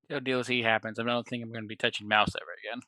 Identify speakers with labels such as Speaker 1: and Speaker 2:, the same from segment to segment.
Speaker 1: till DLC happens. I don't think I'm going to be touching mouse ever again.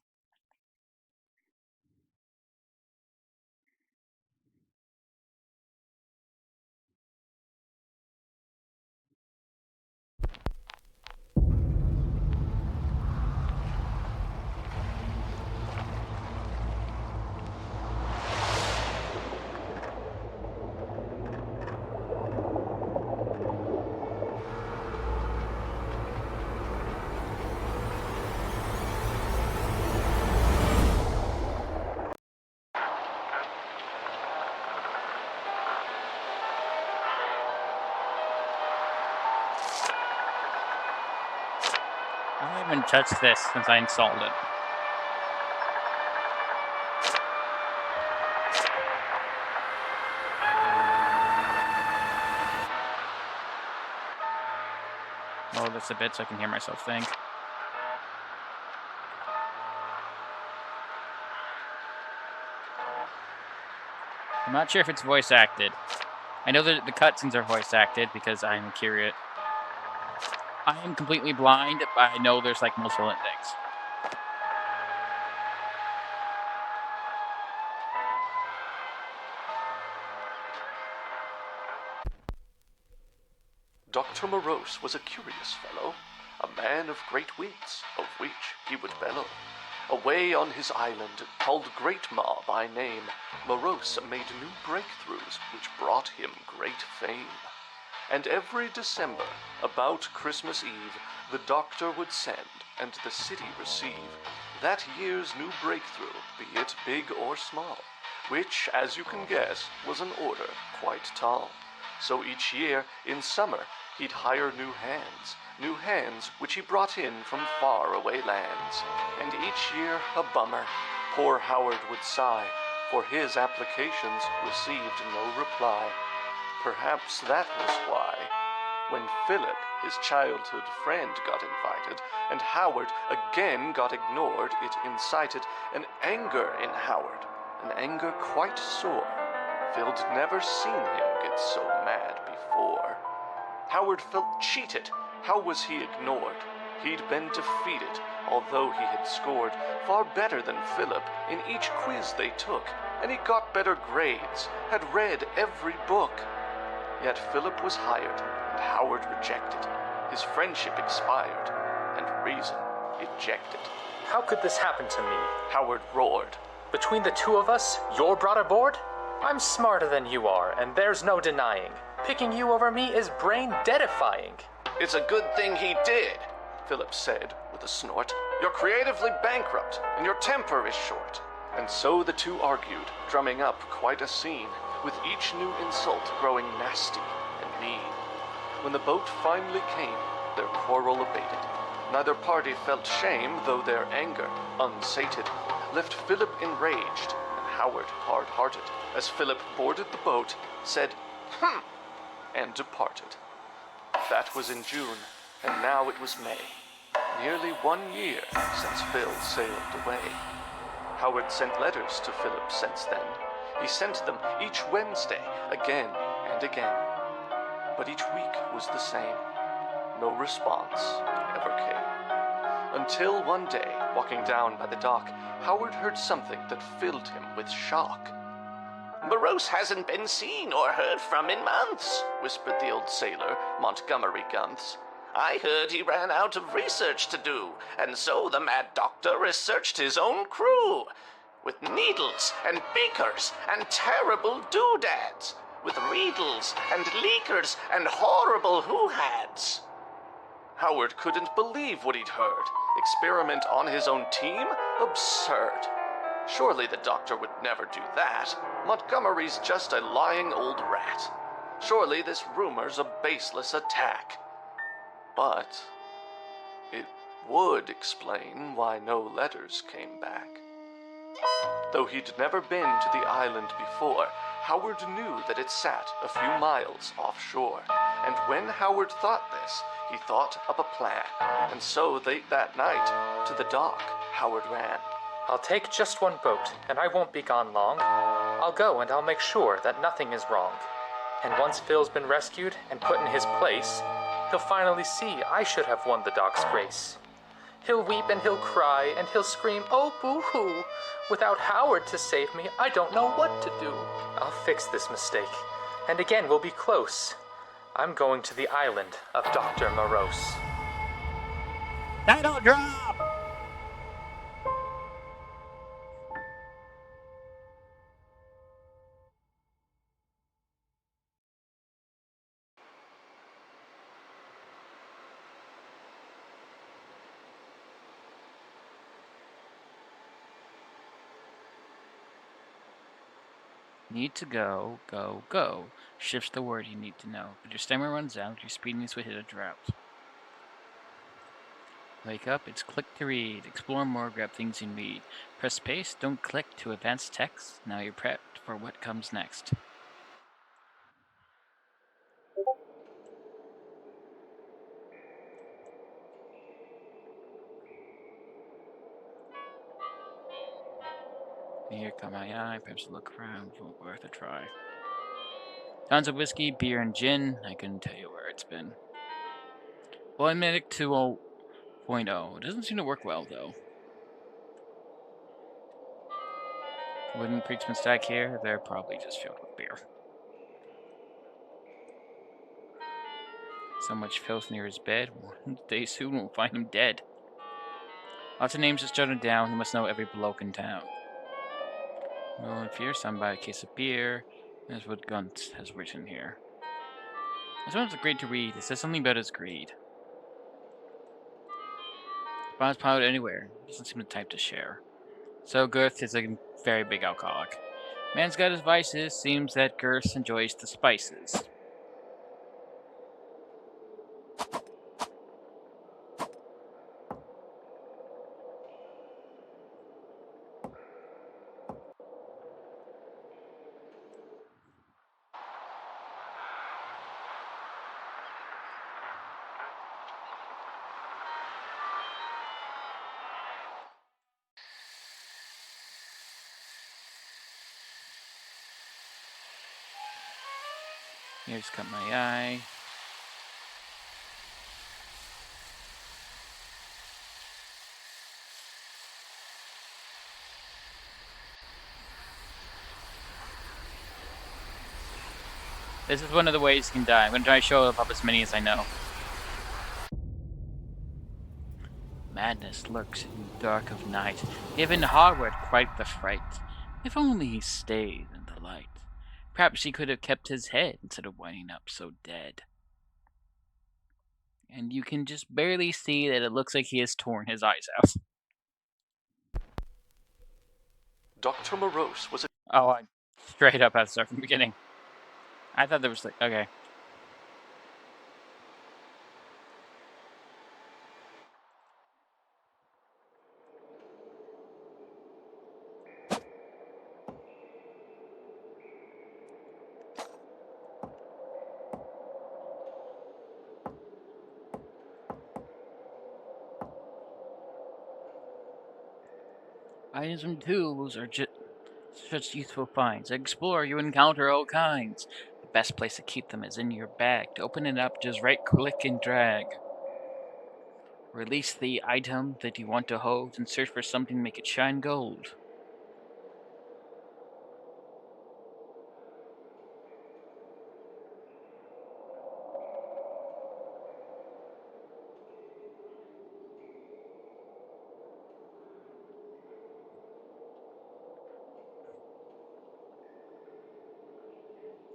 Speaker 1: I haven't touched this since I installed it. Lower this a bit so I can hear myself think. I'm not sure if it's voice acted. I know that the cutscenes are voice acted because I'm curious. I am completely blind, but I know there's like multiple endings.
Speaker 2: Dr. Morose was a curious fellow, a man of great wits, of which he would bellow. Away on his island, called Great Ma by name, Morose made new breakthroughs which brought him great fame. And every December, about Christmas Eve, the doctor would send, and the city receive, that year's new breakthrough, be it big or small, which, as you can guess, was an order quite tall. So each year, in summer, he'd hire new hands which he brought in from far away lands. And each year a bummer, poor Howard would sigh, for his applications received no reply. Perhaps that was why, when Philip, his childhood friend, got invited, and Howard again got ignored, it incited an anger in Howard, an anger quite sore. Phil'd never seen him get so mad before. Howard felt cheated. How was he ignored? He'd been defeated, although he had scored far better than Philip in each quiz they took, and he got better grades, had read every book. Yet Philip was hired, and Howard rejected. His friendship expired, and reason ejected.
Speaker 3: How could this happen to me?
Speaker 2: Howard roared.
Speaker 3: Between the two of us, you're brought aboard? I'm smarter than you are, and there's no denying. Picking you over me is brain-deadifying.
Speaker 2: It's a good thing he did, Philip said with a snort. You're creatively bankrupt, and your temper is short. And so the two argued, drumming up quite a scene, with each new insult growing nasty and mean. When the boat finally came, their quarrel abated. Neither party felt shame, though their anger, unsated, left Philip enraged and Howard hard-hearted, as Philip boarded the boat, said, and departed. That was in June, and now it was May. Nearly 1 year since Phil sailed away. Howard sent letters to Philip since then. He sent them each Wednesday, again and again. But each week was the same. No response ever came. Until one day, walking down by the dock, Howard heard something that filled him with shock. Morose hasn't been seen or heard from in months, whispered the old sailor, Montgomery Gunths. I heard he ran out of research to do, and so the mad doctor researched his own crew. With needles and beakers and terrible doodads. With riedels and leakers and horrible who-hads. Howard couldn't believe what he'd heard. Experiment on his own team? Absurd. Surely the doctor would never do that. Montgomery's just a lying old rat. Surely this rumor's a baseless attack. But it would explain why no letters came back. Though he'd never been to the island before, Howard knew that it sat a few miles offshore. And when Howard thought this, he thought up a plan. And so late that night, to the dock, Howard ran.
Speaker 3: I'll take just one boat, and I won't be gone long. I'll go and I'll make sure that nothing is wrong. And once Phil's been rescued and put in his place, he'll finally see I should have won the dock's grace. He'll weep and he'll cry and he'll scream, "Oh, boo-hoo! Without Howard to save me, I don't know what to do." I'll fix this mistake, and again we'll be close. I'm going to the Island of Doctor Morose.
Speaker 1: Title drop! Need to go, go, go. Shifts the word you need to know. But your stamina runs out, your speediness will hit a drought. Wake up, it's click to read. Explore more, grab things you need. Press space, don't click to advance text. Now you're prepped for what comes next. Here caught my eye, perhaps a look around, worth a try. Tons of whiskey, beer, and gin. I couldn't tell you where it's been. Blind Medic 2.0. It doesn't seem to work well, though. Wooden Preachman stack here, they're probably just filled with beer. So much filth near his bed. One day soon we'll find him dead. Lots of names just jotted down. He must know every bloke in town. No in fear, some buy a case of beer. That's what Gunt has written here. This one's great to read. It says something about his greed. Bonds piled anywhere. Doesn't seem the type to share. So Girth is a very big alcoholic. Man's got his vices. Seems that Girth enjoys the spices. Here's cut my eye. This is one of the ways you can die. I'm going to try to show up as many as I know. Madness lurks in the dark of night, giving Harwood quite the fright. If only he stayed in the light. Perhaps he could have kept his head instead of winding up so dead. And you can just barely see that it looks like he has torn his eyes out.
Speaker 2: Dr. Morose was a
Speaker 1: Oh, I straight up had to start from the beginning. I thought there was like, okay. Items and tools are just such useful finds. Explore, you encounter all kinds. The best place to keep them is in your bag. To open it up, just right click and drag. Release the item that you want to hold and search for something to make it shine gold.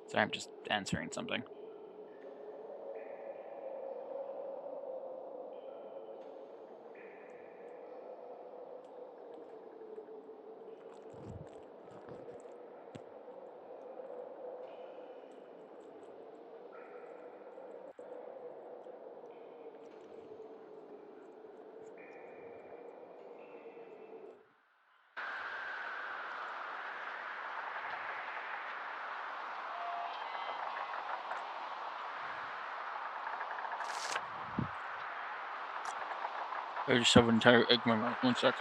Speaker 1: Sorry, I'm just answering something. I just have an entire egg in my mouth. 1 sec.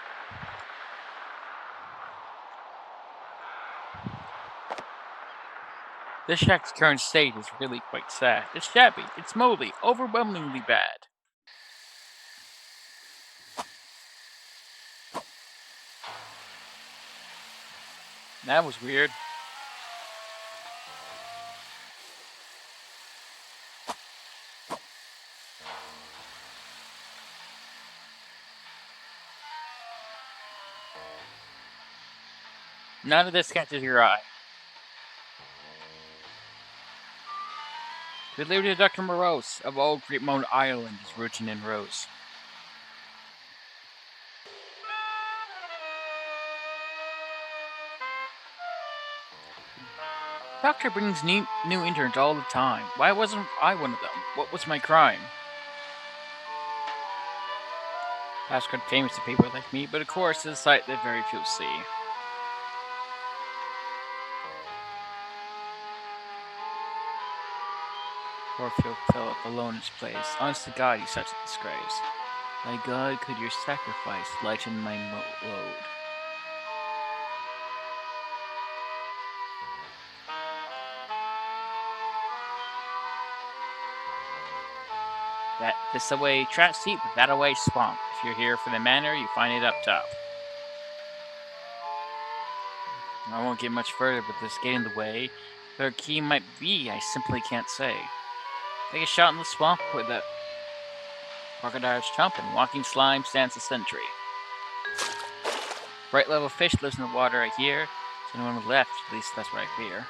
Speaker 1: This shack's current state is really quite sad. It's shabby, it's moldy, overwhelmingly bad. That was weird. None of this catches your eye. Delivered to Dr. Morose of Old Creepmone Island is rooted in Rose. Doctor brings new interns all the time. Why wasn't I one of them? What was my crime? Past got famous to people like me, but of course it's a sight that very few see. Poor Philip alone in his place. Honest to God, he's such a disgrace. My God, could your sacrifice lighten my load? This away trap seat, but that away swamp. If you're here for the manor, you find it up top. I won't get much further, but this gate in the way. Where a key might be, I simply can't say. Take a shot in the swamp where the crocodile's chomping. Walking slime stands a sentry. Bright level fish lives in the water, I hear. There's no one left, at least that's what I fear.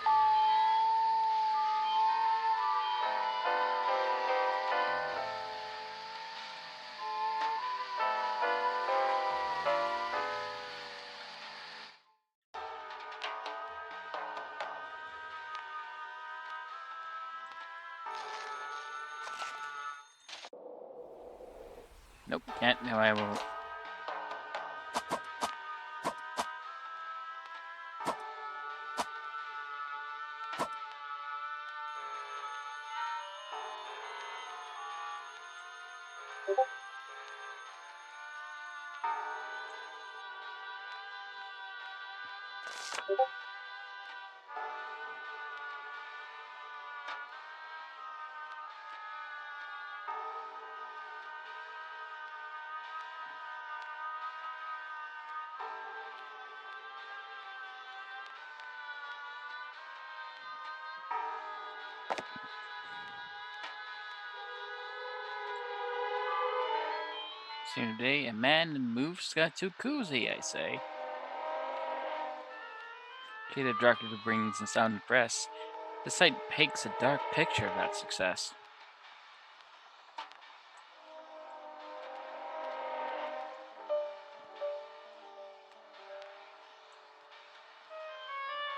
Speaker 1: Nope, can't. No, I won't. Same day, a man in moves got too cozy, I say. Okay, the director brings and sound and press. The sight paints a dark picture of that success.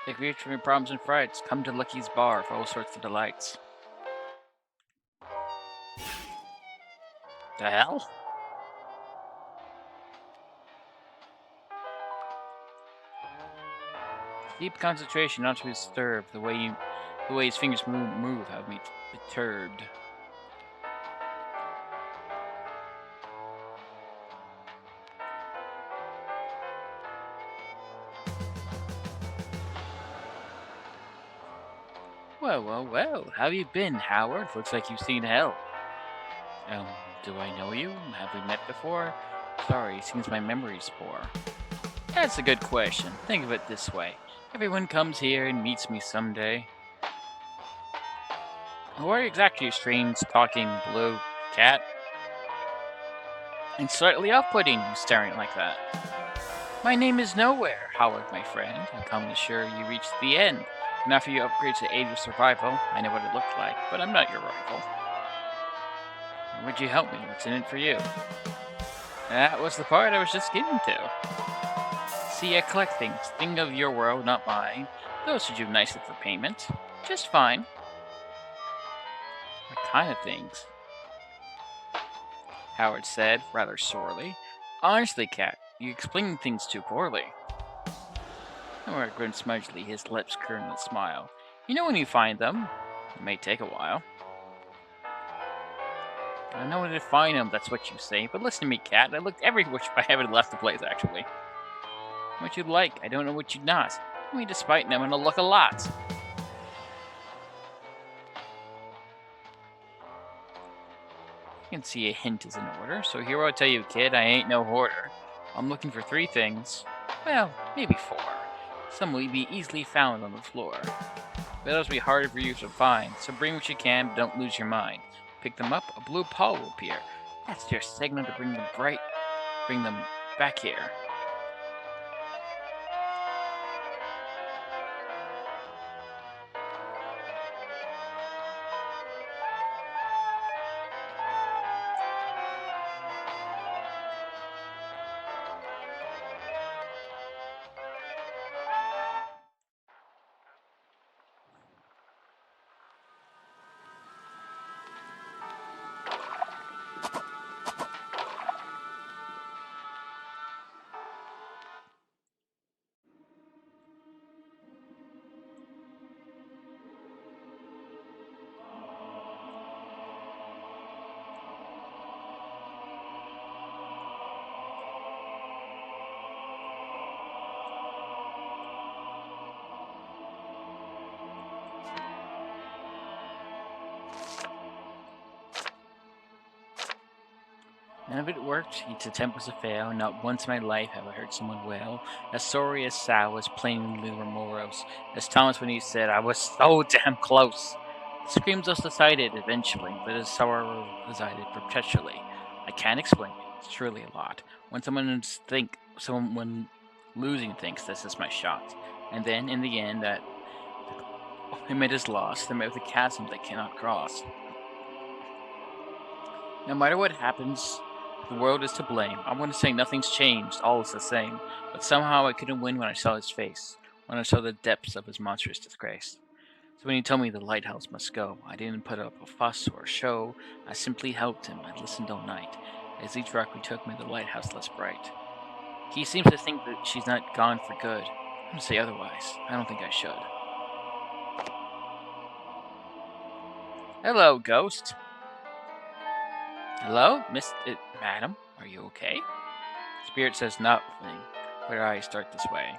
Speaker 1: Take refuge from your problems and frights. Come to Lucky's bar for all sorts of delights. The hell? Deep concentration, not to be disturbed. The way his fingers move have me perturbed. Well, how have you been, Howard? Looks like you've seen hell. Do I know you? Have we met before? Sorry, seems my memory's poor. That's a good question. Think of it this way. Everyone comes here and meets me someday. Who are you exactly, strange talking blue cat? And slightly off-putting, you staring like that. My name is Nowhere, Howard, my friend. I come assure you reached the end. And after you upgrade to aid of survival, I know what it looked like, but I'm not your rival. Would you help me? What's in it for you? That was the part I was just getting to. See, I collect things. Think of your world, not mine. Those should do nicely for payment. Just fine. What kind of things? Howard said, rather sorely. Honestly, Cat, you explain things too poorly. Howard grinned smudgely, his lips curved in a smile. You know when you find them. It may take a while. I know when to find them, that's what you say, but listen to me, Cat. I looked every which I haven't left the place, actually. What you'd like, I don't know what you'd not. I mean, despite them, it'll look a lot. You can see a hint is in order, so here I'll tell you, kid, I ain't no hoarder. I'm looking for 3 things. Well, maybe 4. Some will be easily found on the floor. But those will be harder for you to find, so bring what you can, but don't lose your mind. Pick them up, a blue paw will appear. That's your signal to bring them back here. None of it worked. Each attempt was a fail. Not once in my life have I heard someone wail. As sorry as Sal, as plainly morose, as Thomas when he said, I was so damn close. The screams thus decided eventually, but his sorrow resided perpetually. I can't explain it. It's truly a lot. When someone losing thinks this is my shot. And then, in the end, that they met is lost. They met with a chasm they cannot cross. No matter what happens, the world is to blame. I want to say nothing's changed, all is the same. But somehow I couldn't win when I saw his face, when I saw the depths of his monstrous disgrace. So when he told me the lighthouse must go, I didn't put up a fuss or a show. I simply helped him. I listened all night. As each rock we took made the lighthouse less bright. He seems to think that she's not gone for good. I'm going to say otherwise. I don't think I should. Hello, ghost. Hello, madam? Are you okay? Spirit says nothing, but her eyes start this way.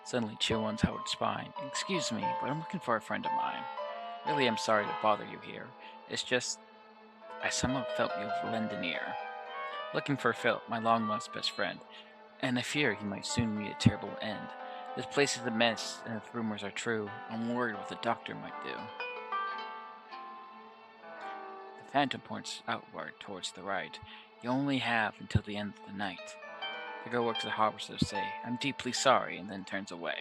Speaker 1: Suddenly chill on Howard's spine. Excuse me, but I'm looking for a friend of mine. Really, I'm sorry to bother you here. It's just, I somehow felt you lend an ear. Looking for Philip, my long-lost best friend, and I fear he might soon meet a terrible end. This place is a mess, and if rumors are true, I'm worried what the doctor might do. The phantom points outward towards the right. You only have until the end of the night. The girl works at harbor, so to say, I'm deeply sorry, and then turns away.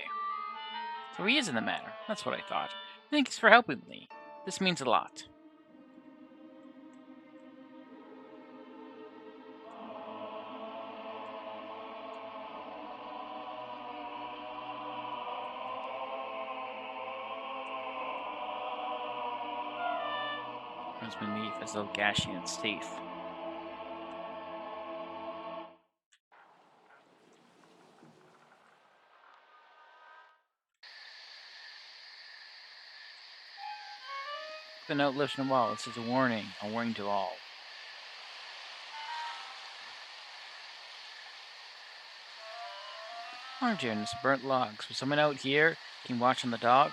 Speaker 1: So he is in the matter. That's what I thought. Thanks for helping me. This means a lot. Comes beneath as though gashing its teeth. The note lifts on the wall. It says a warning to all. Oh dear, and it's burnt logs. Was someone out here? Can you watch on the dog?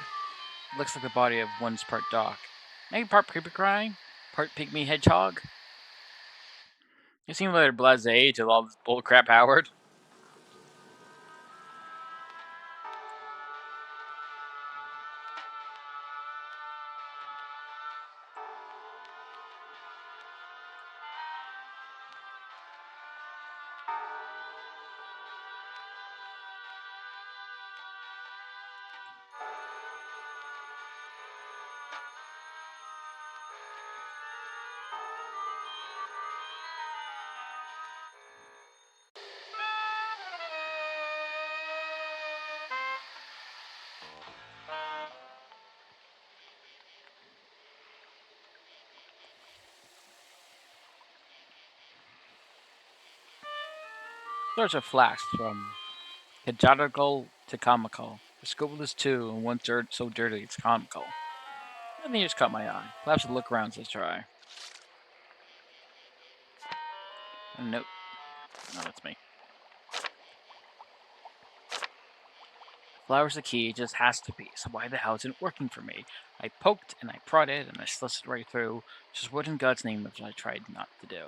Speaker 1: It looks like the body of one's part dog. Maybe part creeper crying? Part pygmy hedgehog? You seem like blasé to all this bullcrap, Howard. There's a flash from Hejadical to comical. The scribble is two, and one so dirty it's comical. Nothing just caught my eye. Perhaps to look around says try. Nope. No, that's me. Flower's the key, it just has to be, so why the hell isn't it working for me? I poked and I prodded and I sliced it right through. Just what in God's name have I tried not to do?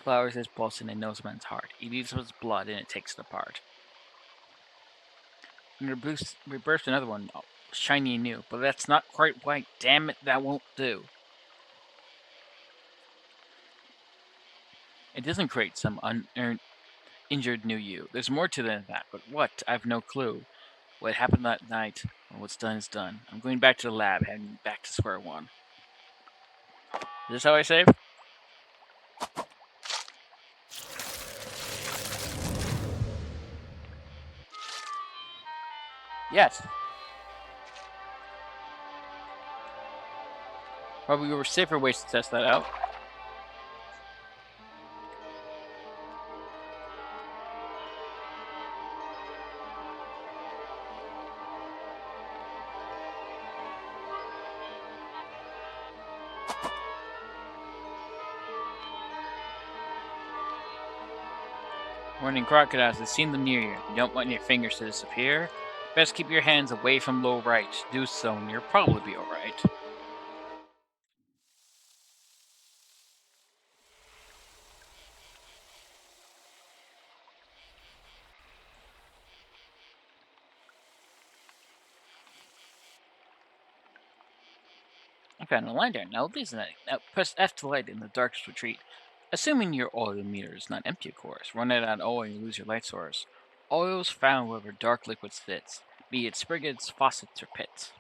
Speaker 1: Flowers is pulse and it knows man's heart. It eats his blood and it takes it apart. I'm gonna burst another one, shiny and new, but that's not quite white. Damn it, that won't do. It doesn't create some injured new you. There's more to than that, but what? I've no clue. What happened that night? Well, what's done is done. I'm going back to the lab, heading back to square one. Is this how I save? Yes. Probably were safer ways to test that out. Warning crocodiles, I've seen them near you. You don't want your fingers to disappear. Best keep your hands away from low right. Do so and you'll probably be alright. I found a lantern. Now press F to light in the darkest retreat. Assuming your oil meter is not empty, of course. Run it on oil and you lose your light source. Oil is found wherever dark liquids fits, be it spigots, faucets, or pits.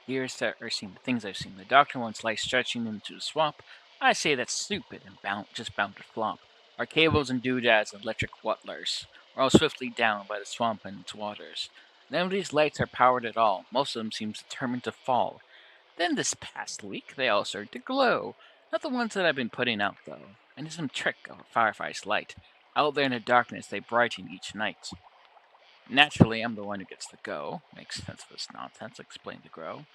Speaker 1: Here's the things I've seen. The doctor once lay stretching into the swamp. I say that's stupid and just bound to flop. Our cables and doodads and electric whatlers are all swiftly down by the swamp and its waters. None of these lights are powered at all. Most of them seem determined to fall. Then this past week, they all started to glow. Not the ones that I've been putting out, though. And it's some trick of a firefighter's light. Out there in the darkness, they brighten each night. Naturally, I'm the one who gets the go. Makes sense of this nonsense, explained the Grow.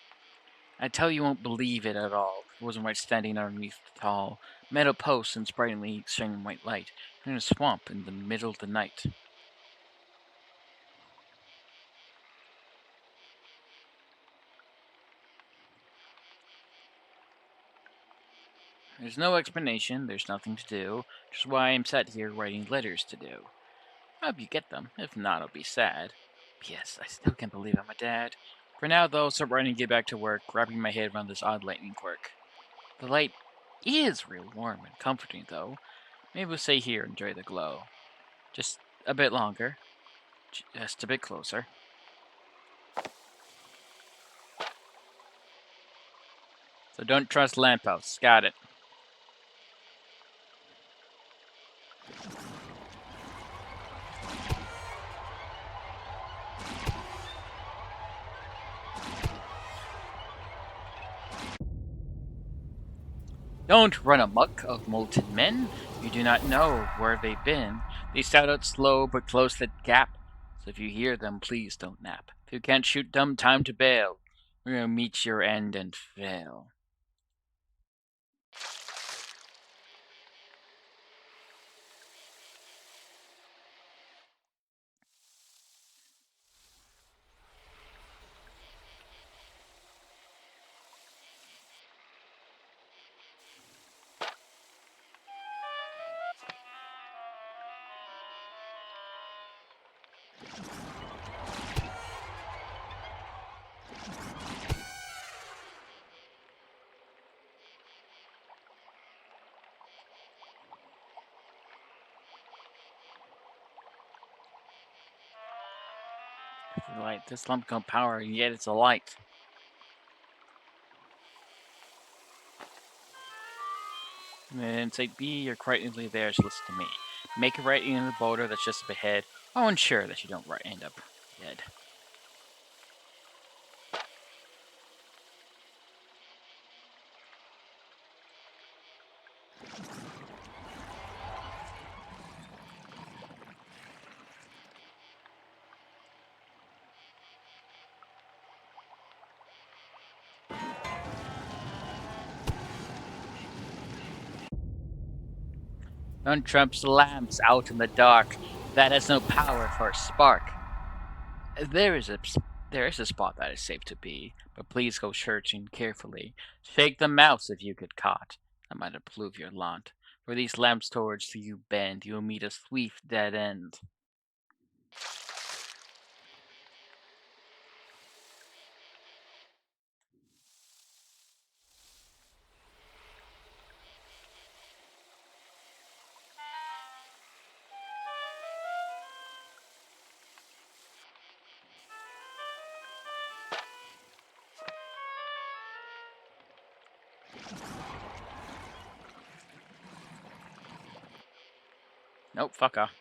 Speaker 1: I tell you won't believe it at all. It wasn't right standing underneath the tall metal posts and sprightly shining white light in a swamp in the middle of the night. There's no explanation, there's nothing to do, which is why I'm sat here writing letters to do. I hope you get them. If not, I'll be sad. P.S. I still can't believe I'm a dad. For now, though, I'll start running and get back to work, wrapping my head around this odd lightning quirk. The light is real warm and comforting, though. Maybe we'll stay here and enjoy the glow. Just a bit longer. Just a bit closer. So don't trust lampposts. Got it. Don't run amok of molten men. You do not know where they've been. They start out slow but close that gap. So if you hear them, please don't nap. If you can't shoot them, time to bail. We're gonna meet your end and fail. Light. This lump can power, and yet it's a light. And then say B, you're quietly there, so listen to me. Make a right in the boulder that's just up ahead. I'll ensure that you don't end up dead. Don't trumps lamps out in the dark. That has no power for a spark. There is a There is a spot that is safe to be, but please go searching carefully. Shake the mouse if you get caught. That might improve your lot. For these lamps towards you bend, you'll meet a swift dead end. Nope, fuck off.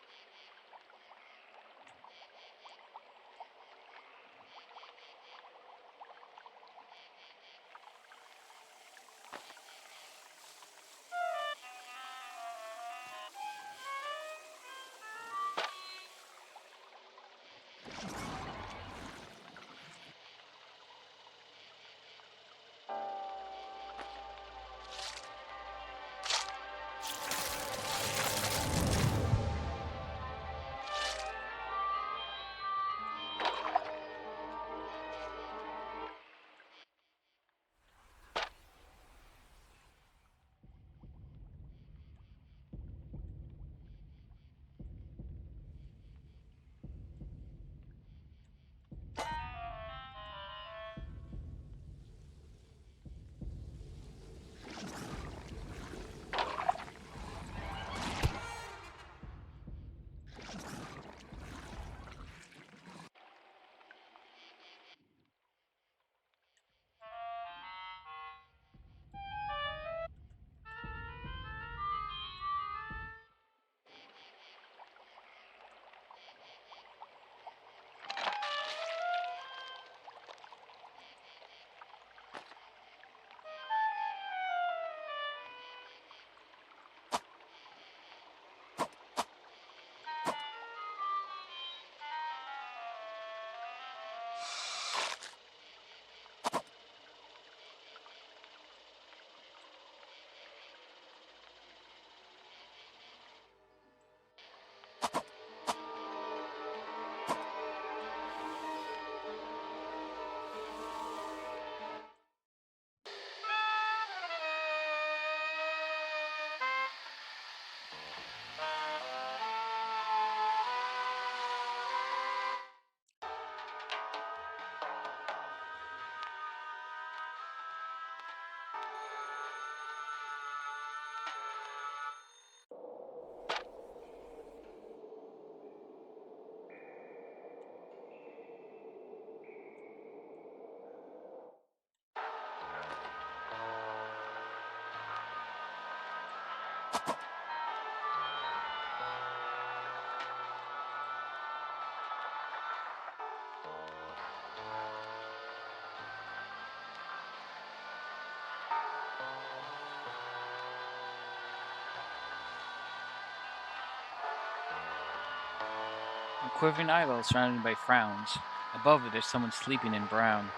Speaker 1: A quivering eyeball surrounded by frowns. Above it, there's someone sleeping in brown.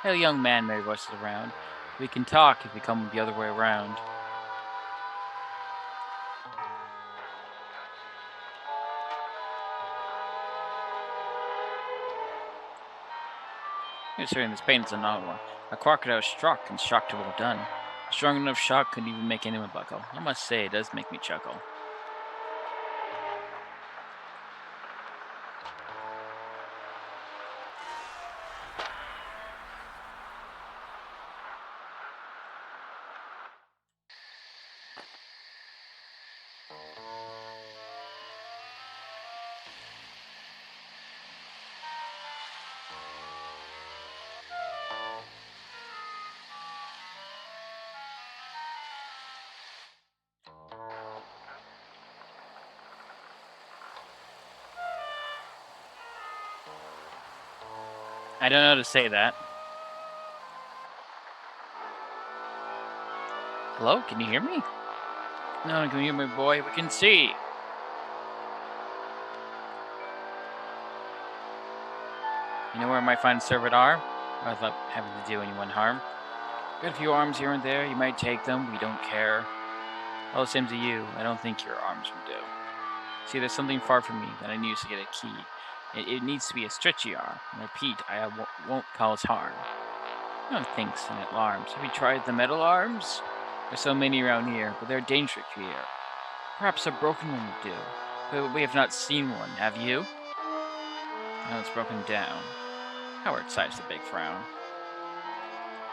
Speaker 1: Hey, young man, Mary voices around. We can talk if we come the other way around. Considering this pain is an odd one. A crocodile struck and shocked to well done. A strong enough shock could even make anyone buckle. I must say, it does make me chuckle. I don't know how to say that. Hello? Can you hear me? No one can hear me, boy. We can see. You know where I might find a servant arm? Without having to do anyone harm. Got a few arms here and there. You might take them. We don't care. All the same to you. I don't think your arms would do. See, there's something far from me that I need to get a key. It needs to be a stretchy arm. And repeat, I won't cause harm. No thanks and alarms. Have you tried the metal arms? There's so many around here, but they're dangerous here. Perhaps a broken one would do. But we have not seen one, have you? No, it's broken down. Howard sighs a big frown.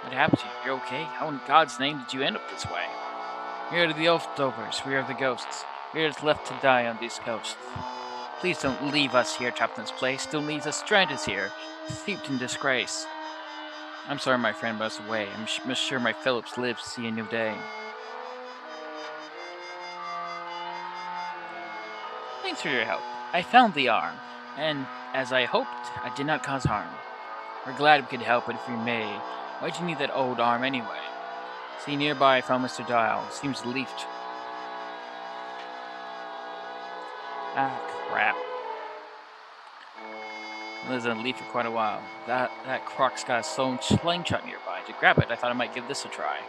Speaker 1: What happened to you? You're okay? How in God's name did you end up this way? We are the Oath-Dovers. We are the ghosts. We are left to die on these coasts. Please don't leave us here trapped in this place. Don't leave us stranded here, steeped in disgrace. I'm sorry my friend was away. I'm sure my Phillips lives to see a new day. Thanks for your help. I found the arm, and as I hoped, I did not cause harm. We're glad we could help, but if we may, why'd you need that old arm anyway? See, nearby I found Mr. Dial. Seems leafed. Ah, crap. Lives in a leaf for quite a while. That croc's got a stone slingshot nearby. To grab it, I thought I might give this a try.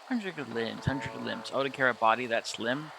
Speaker 1: Hundred of limbs. Oh, to carry a body that slim?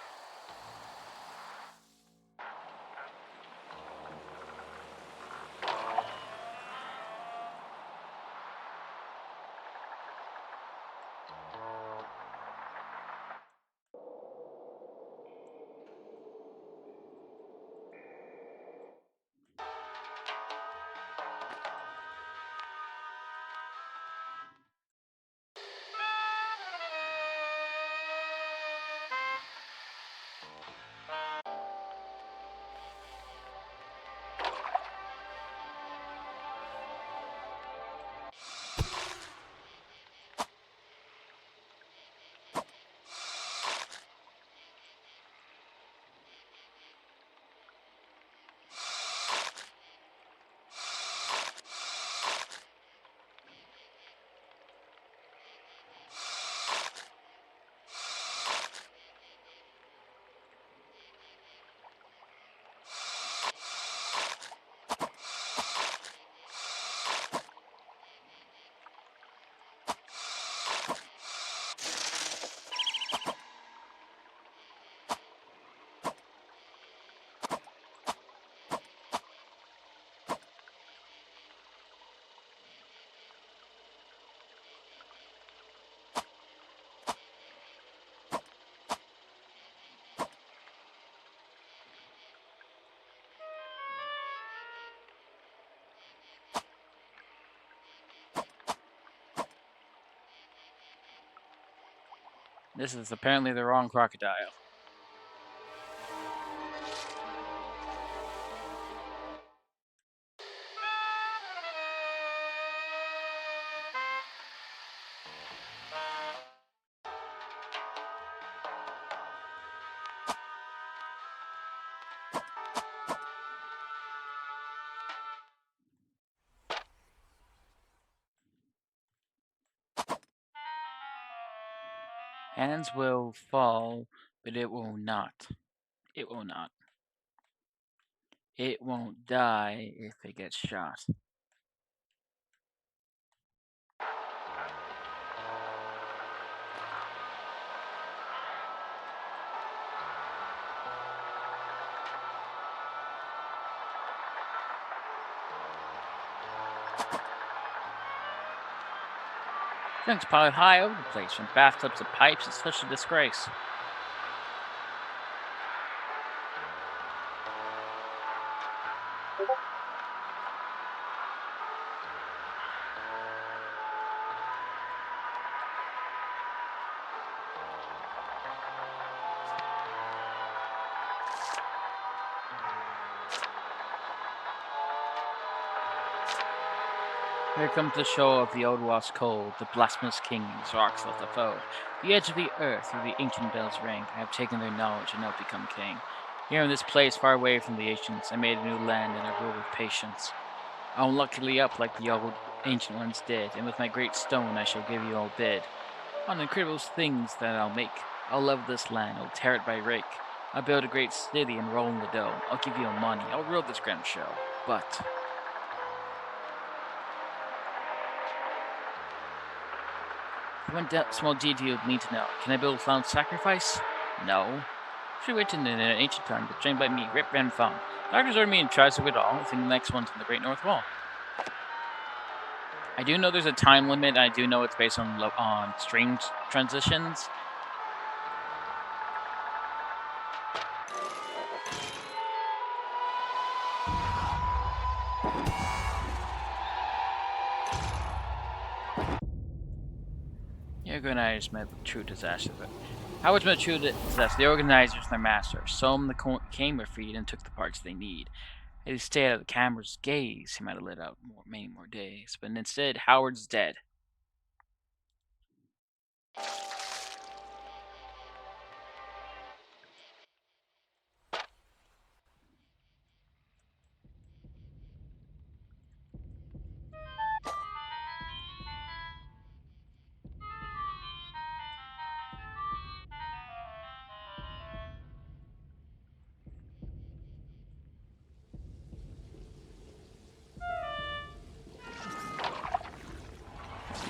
Speaker 1: This is apparently the wrong crocodile. Hands will fall, but it will not. It will not. It won't die if it gets shot. Things piled high over the place, from bathtubs to pipes. It's such a disgrace. Here comes the show of the old lost cold, the blasphemous kings, rocks of the foe. The edge of the earth where the ancient bells ring. I have taken their knowledge and now become king. Here in this place far away from the ancients, I made a new land and I rule with patience. I'll luckily up like the old ancient ones did, and with my great stone I shall give you all bid. On incredible things that I'll make. I'll level this land, I'll tear it by rake. I'll build a great city and roll in the dough. I'll give you money. I'll rule this grand show. But one small detail you'd need to know. Can I build a clown sacrifice? No. She written in an ancient tongue, but trained by me, Rip Van Fong. Doctors ordered me in charge of it all. I think the next one's on the Great North Wall. I do know there's a time limit. I do know it's based on string transitions. The organizers met with true disaster. Howard's met true disaster. The organizers and their masters. Some came were freed and took the parts they need. Had he stayed out of the camera's gaze, he might have lit out many more days. But instead, Howard's dead.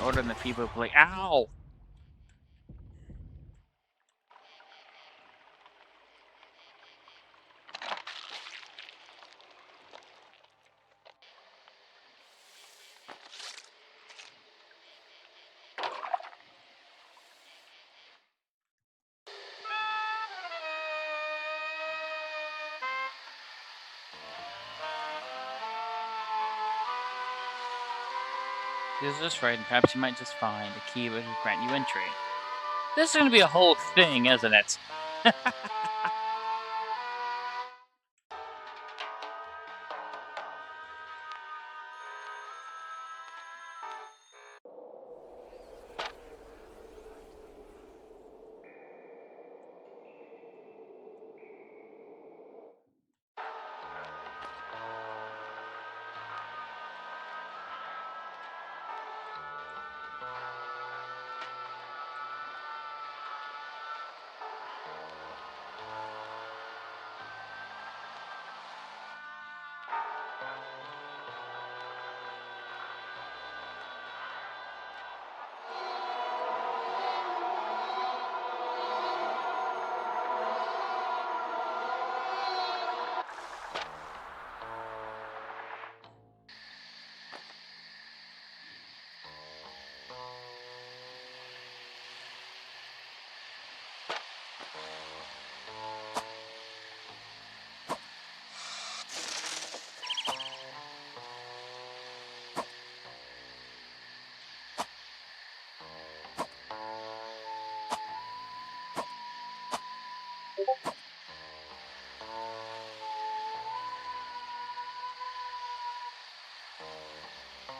Speaker 1: Order the people to play. Ow! This is just right, and perhaps you might just find a key which will grant you entry. This is going to be a whole thing, isn't it?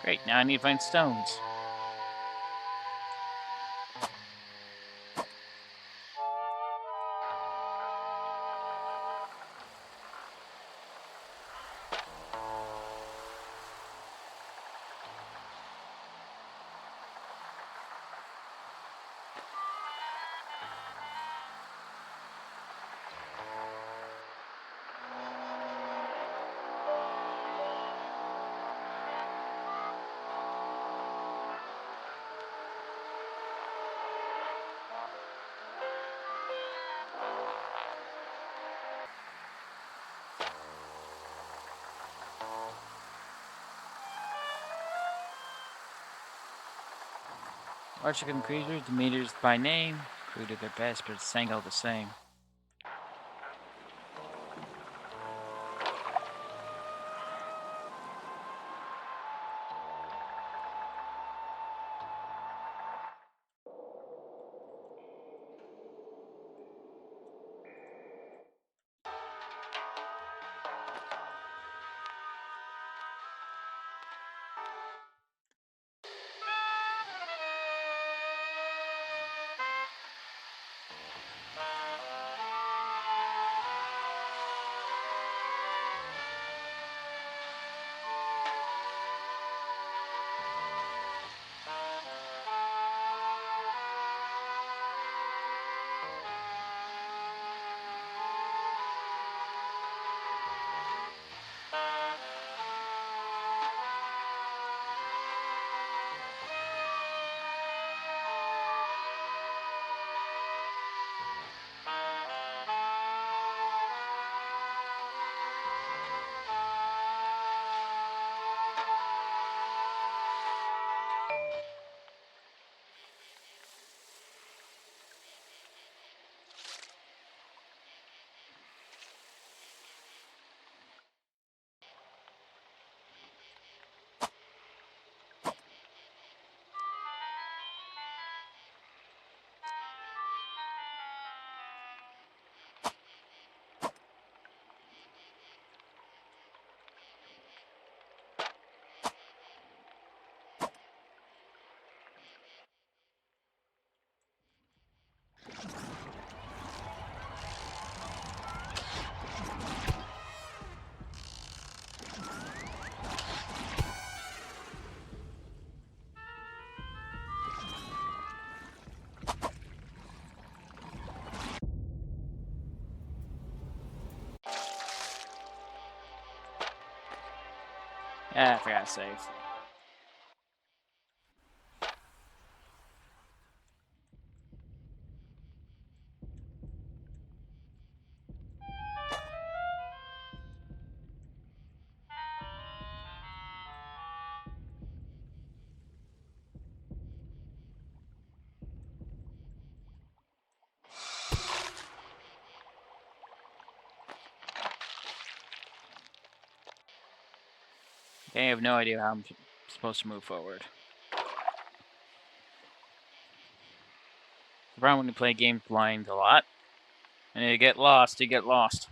Speaker 1: Great, now I need to find stones. Archicum creatures, the meters by name, crew did their best, but it sang all the same. Ah, I forgot to save. Okay, I have no idea how I'm supposed to move forward. The problem when you play games blind a lot, and you get lost, you get lost.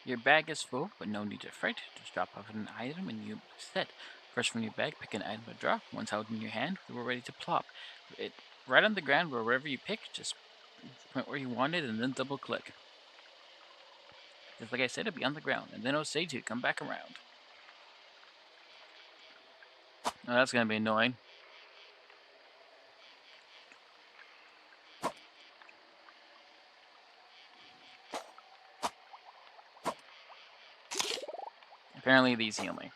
Speaker 1: Your bag is full, but no need to fret. Just drop off an item and you're set. First from your bag, pick an item to drop. Once held in your hand, we're ready to plop it right on the ground wherever you pick. Just point where you want it and then double click. Just like I said, it'll be on the ground, and then it'll say to come back around. Oh, that's gonna be annoying. Apparently these heal me.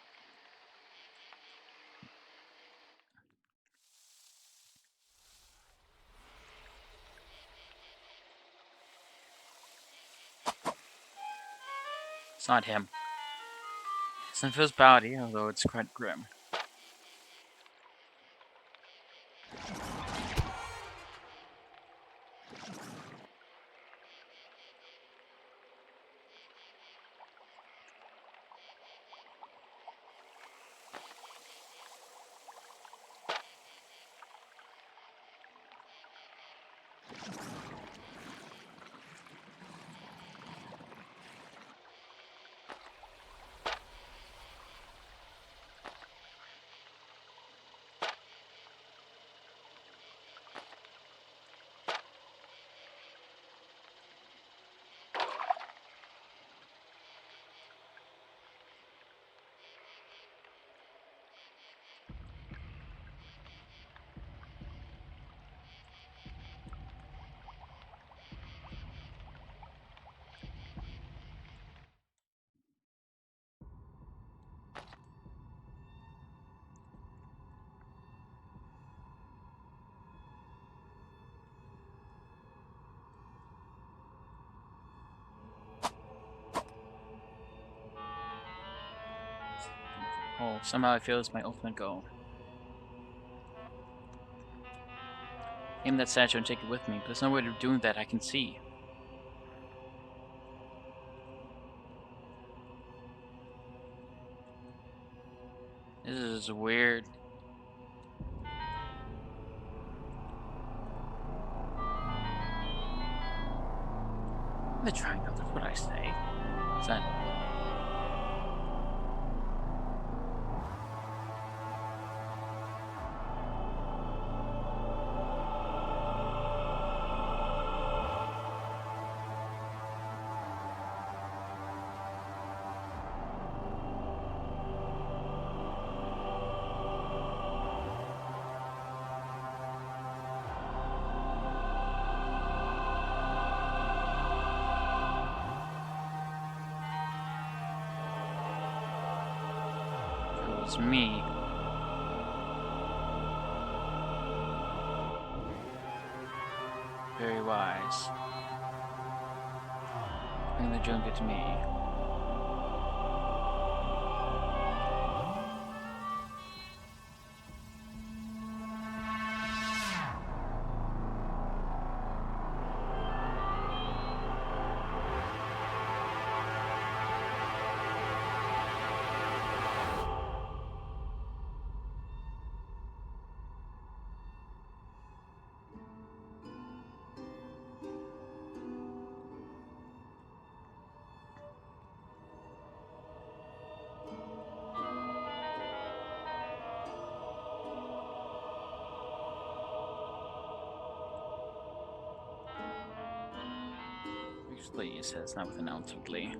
Speaker 1: It's not him. It's not his body, although it's quite grim. Oh, somehow I feel it's my ultimate goal. Aim that statue and take it with me, but there's no way of doing that I can see. This is weird. The triangle, that's what I say. Is that... It's me. Very wise. Bring the junker to me. Usually it says not with an ounce of glee.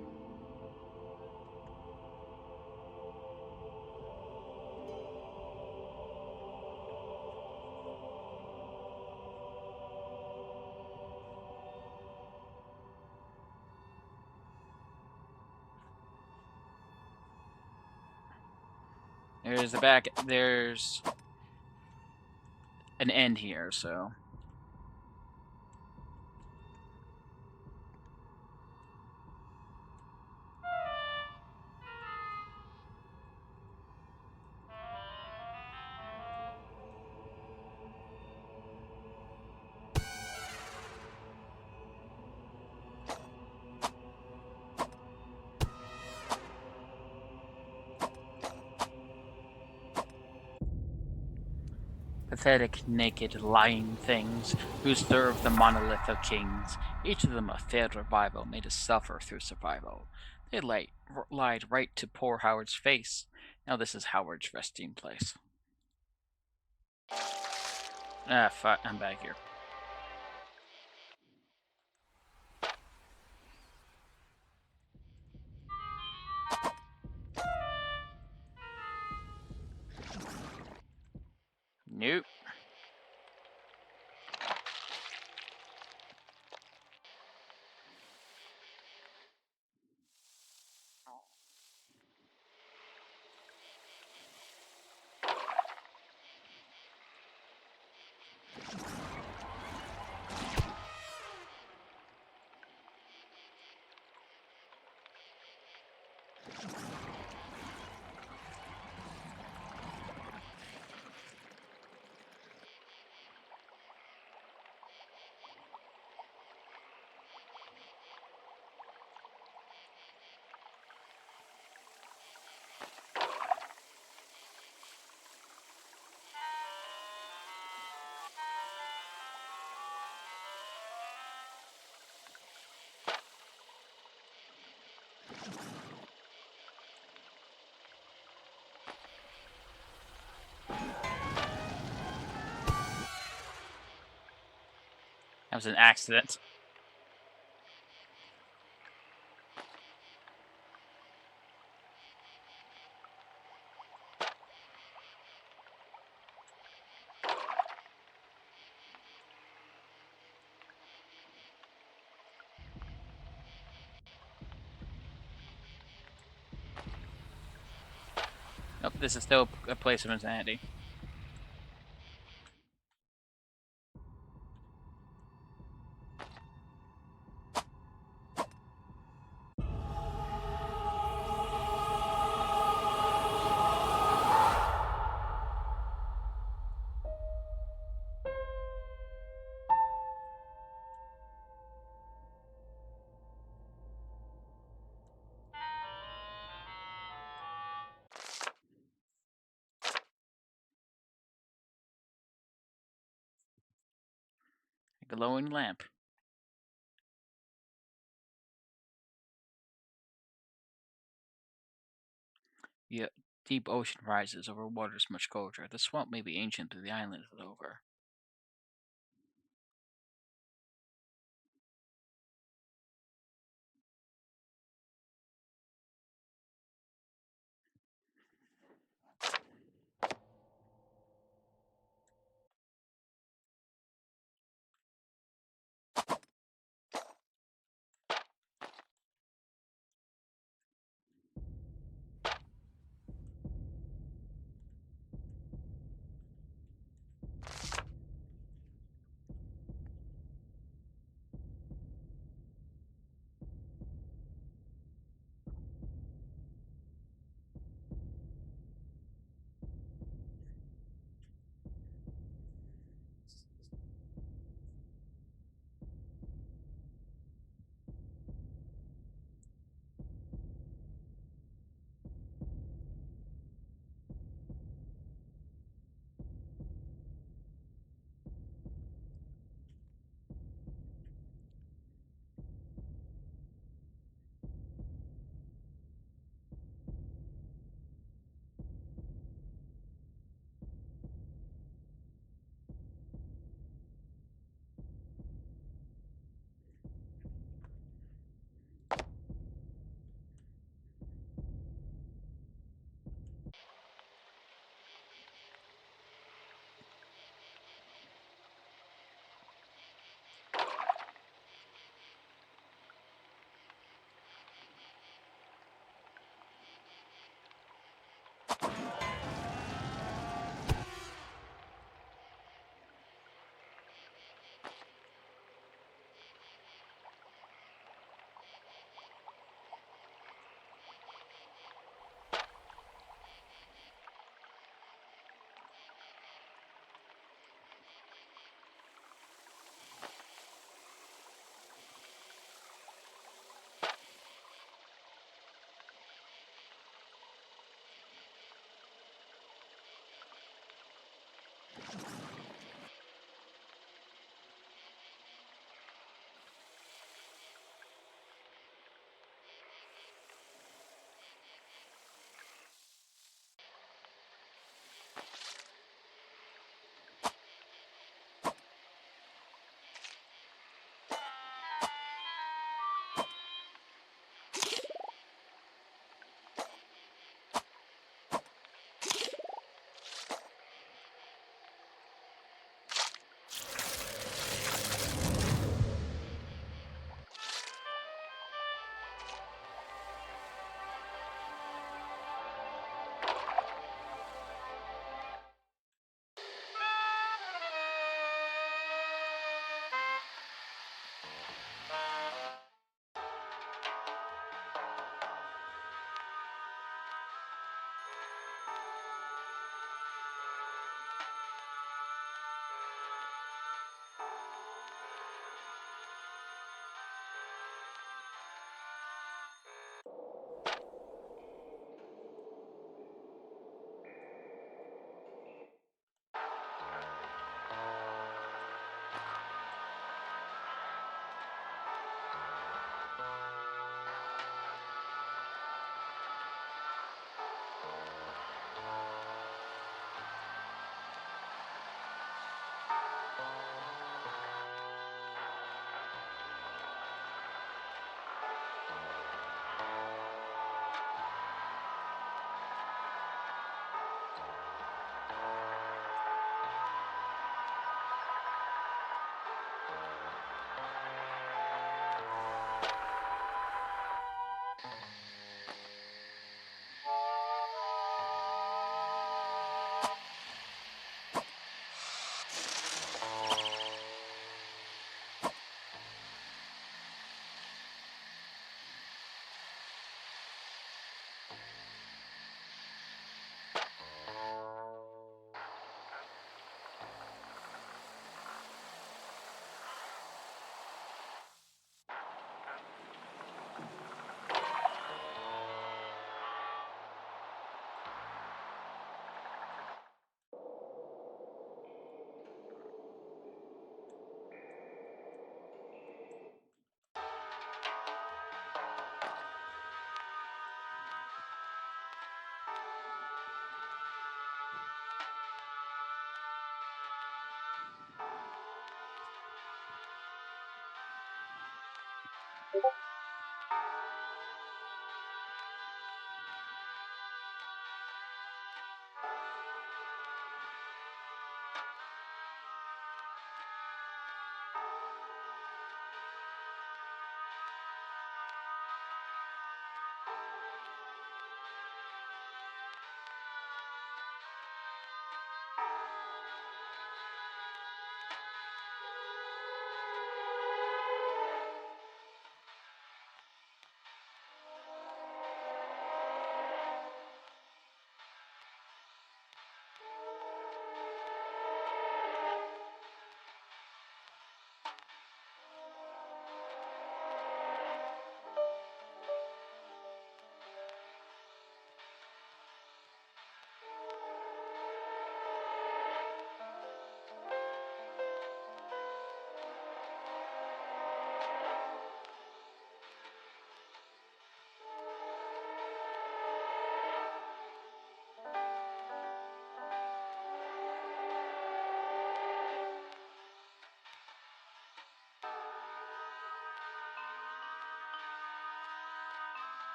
Speaker 1: There's the back. There's an end here, so. Pathetic, naked, lying things who serve the monolith of kings, each of them a failed revival made to suffer through survival. It lied right to poor Howard's face. Now this is Howard's resting place. Ah, fuck, I'm back here. Nope. That was an accident. Nope, this is still a place of insanity. A glowing lamp. The deep ocean rises over waters much colder. The swamp may be ancient, but the island is over.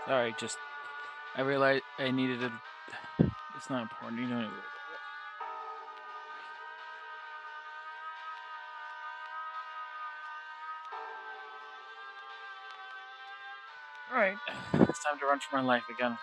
Speaker 1: Sorry, just I realized I needed a. It's not important. You don't need to worry about it. All right, it's time to run for my life again.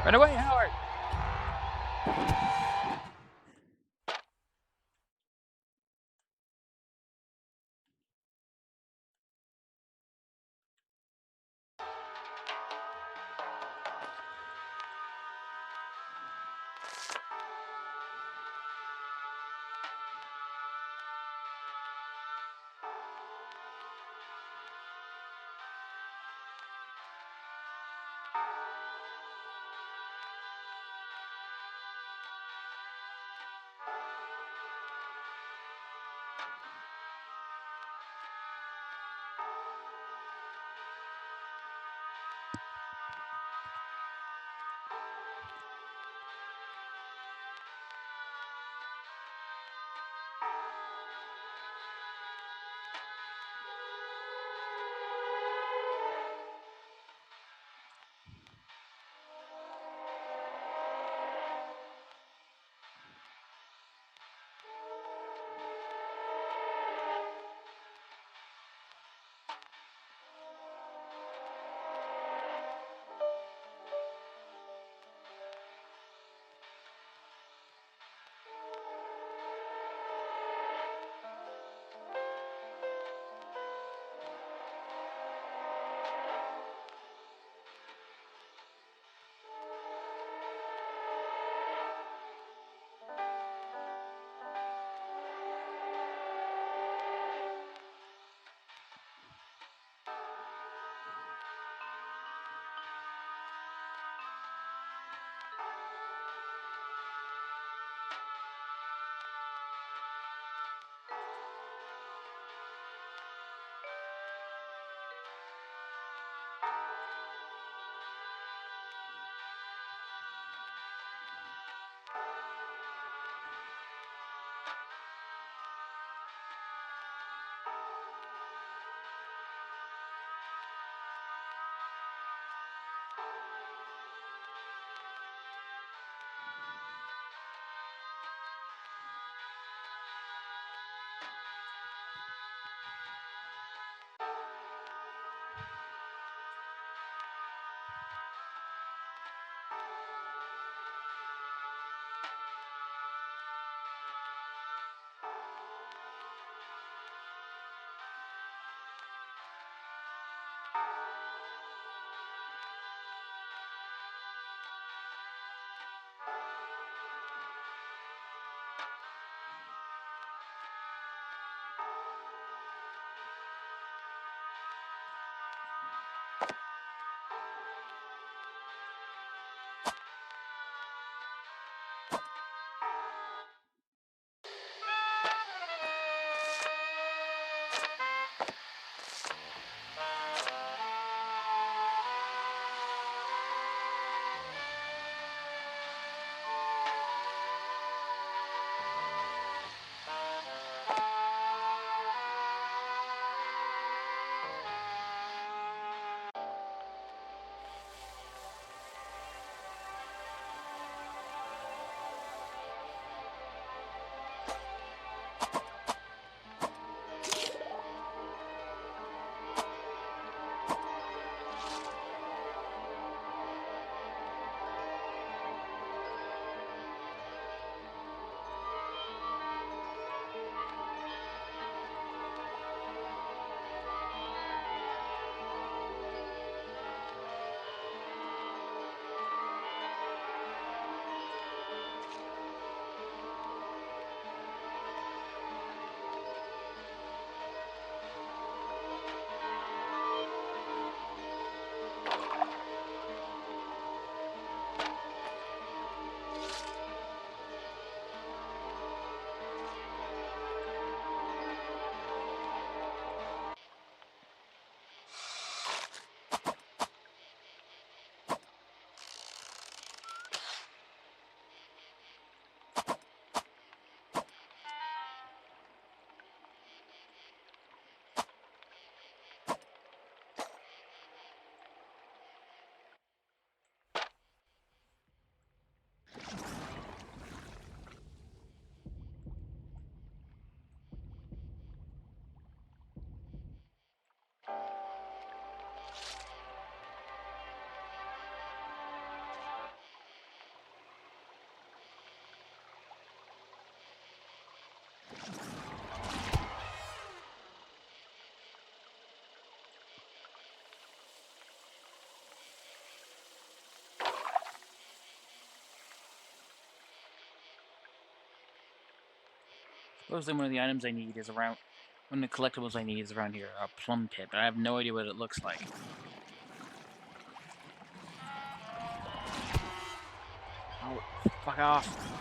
Speaker 1: Run away, Howard! Supposedly one of the items I need is around... One of the collectibles I need is around here, a plum pit, but I have no idea what it looks like. Oh, fuck off.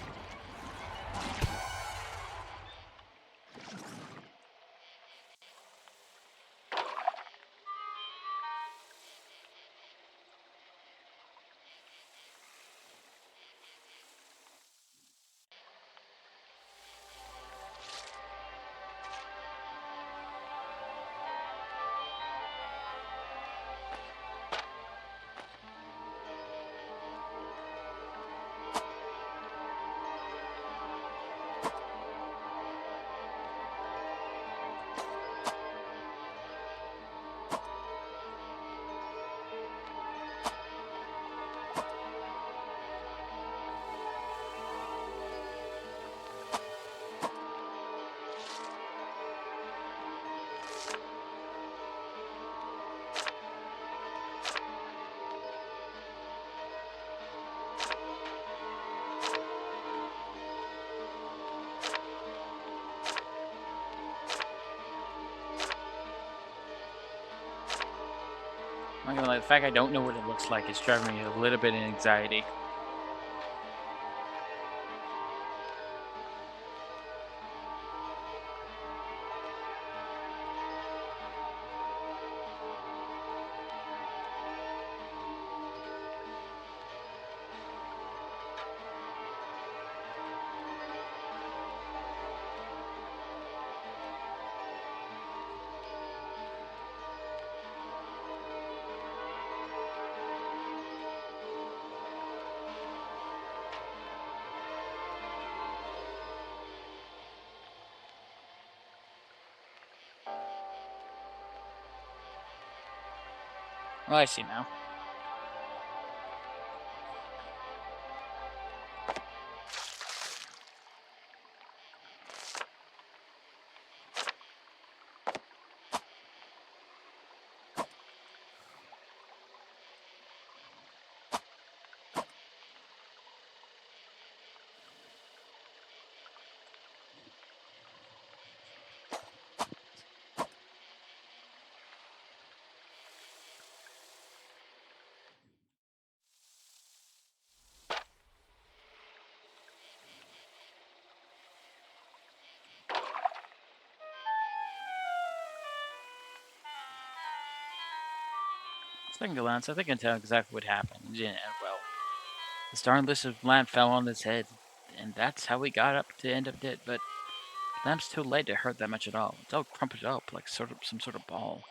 Speaker 1: I'm not gonna lie, the fact I don't know what it looks like is driving me a little bit of anxiety. Well, I see now. Second glance, I think I can tell exactly what happened. It didn't end well. The starless lamp fell on his head, and that's how he got up to end up dead. But the lamp's too light to hurt that much at all. It's all crumpled up like some sort of ball.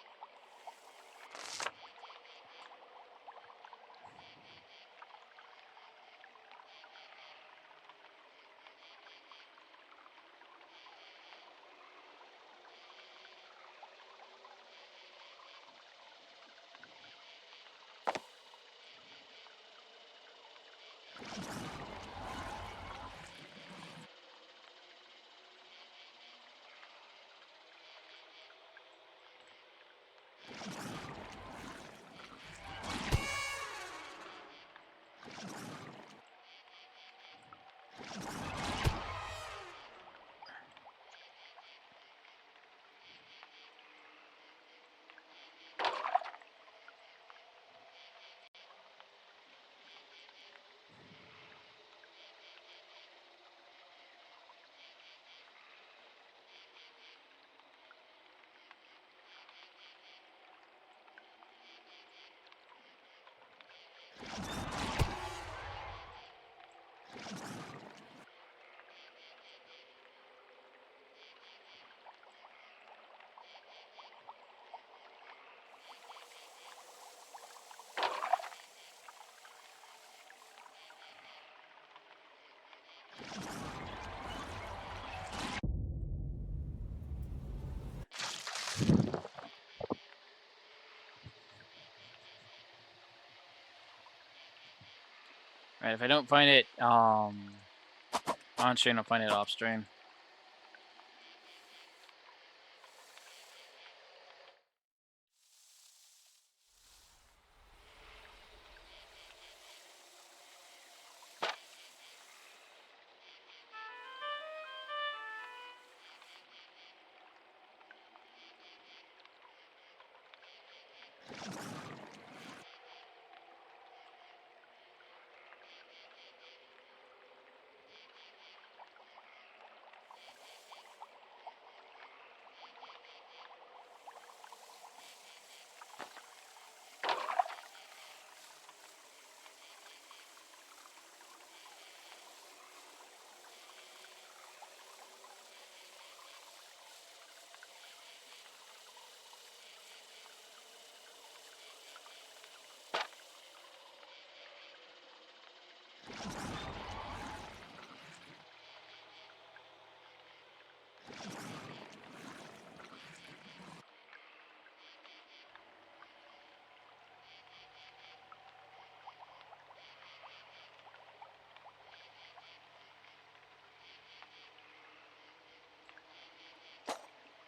Speaker 1: Right, if I don't find it on stream, I'll find it off stream.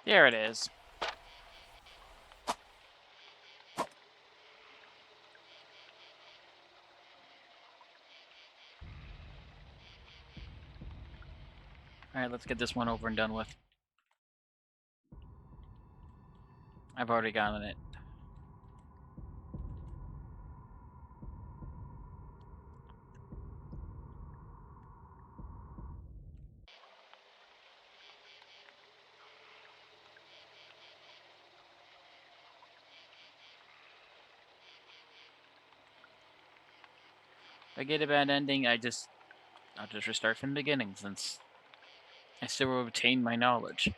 Speaker 1: There it is. Alright, let's get this one over and done with. I've already gotten it. If I get a bad ending, I'll just restart from the beginning, since I still retain my knowledge.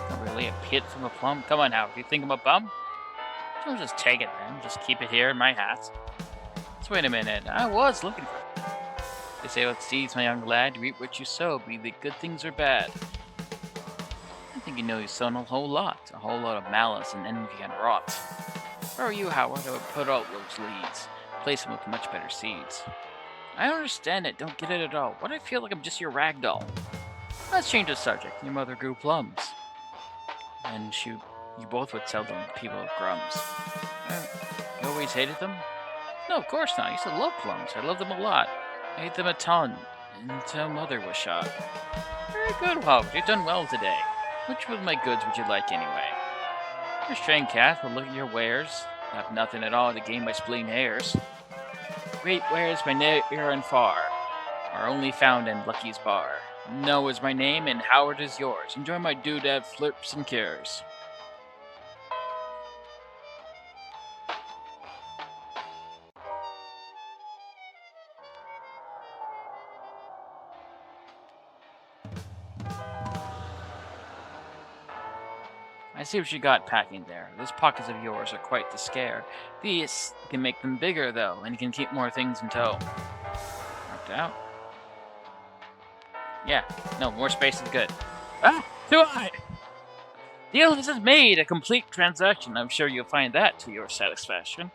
Speaker 1: Not really a pit from a plum. Come on now, do you think I'm a bum? Don't just take it then. Just keep it here in my hat. So wait a minute. I was looking for it. They say with seeds, my young lad, you reap what you sow, be they good things or bad. I think you know you've sown a whole lot of malice and envy and rot. Where are you, Howard? I would put out those leads, place them with much better seeds. I don't understand it, don't get it at all. Why do I feel like I'm just your rag doll? Let's change the subject. Your mother grew plums. And you both would sell them to people with crumbs. You always hated them? No, of course not. I used to love plums. I loved them a lot. I ate them a ton, until Mother was shot. Very good, Howard. You've done well today. Which of my goods would you like anyway? Your strained cat will look at your wares. Have nothing at all to gain by splitting hairs. Great wares by near and far are only found in Lucky's bar. No is my name, and Howard is yours. Enjoy my doodad flips and cures. I see what you got packing there. Those pockets of yours are quite the scare. These can make them bigger, though, and you can keep more things in tow. Worked out. Yeah, no, more space is good. Ah, too high! Deal is made, a complete transaction. I'm sure you'll find that to your satisfaction.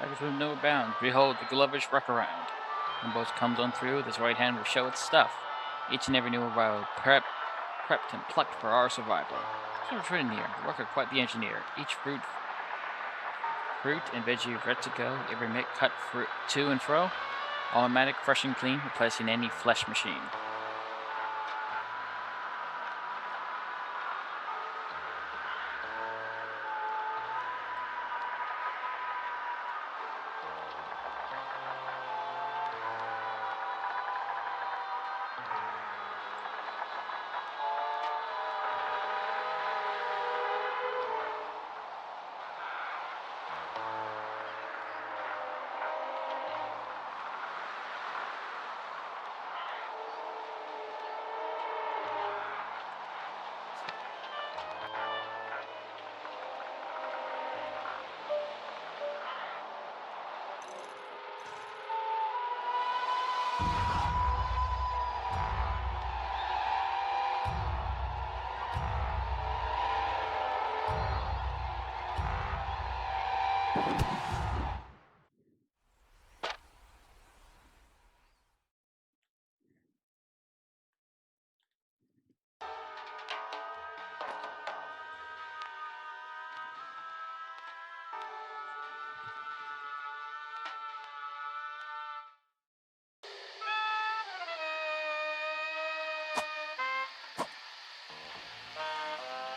Speaker 1: Tigers with no bounds. Behold the glovish ruck around. When both comes on through, this right hand will show its stuff. Each and every new row, prepped and plucked for our survival. So it's written here. The worker quite the engineer. Each fruit and veggie ready to go. Every minute cut fruit to and fro. Automatic, fresh and clean, replacing any flesh machine.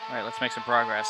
Speaker 1: Alright, let's make some progress.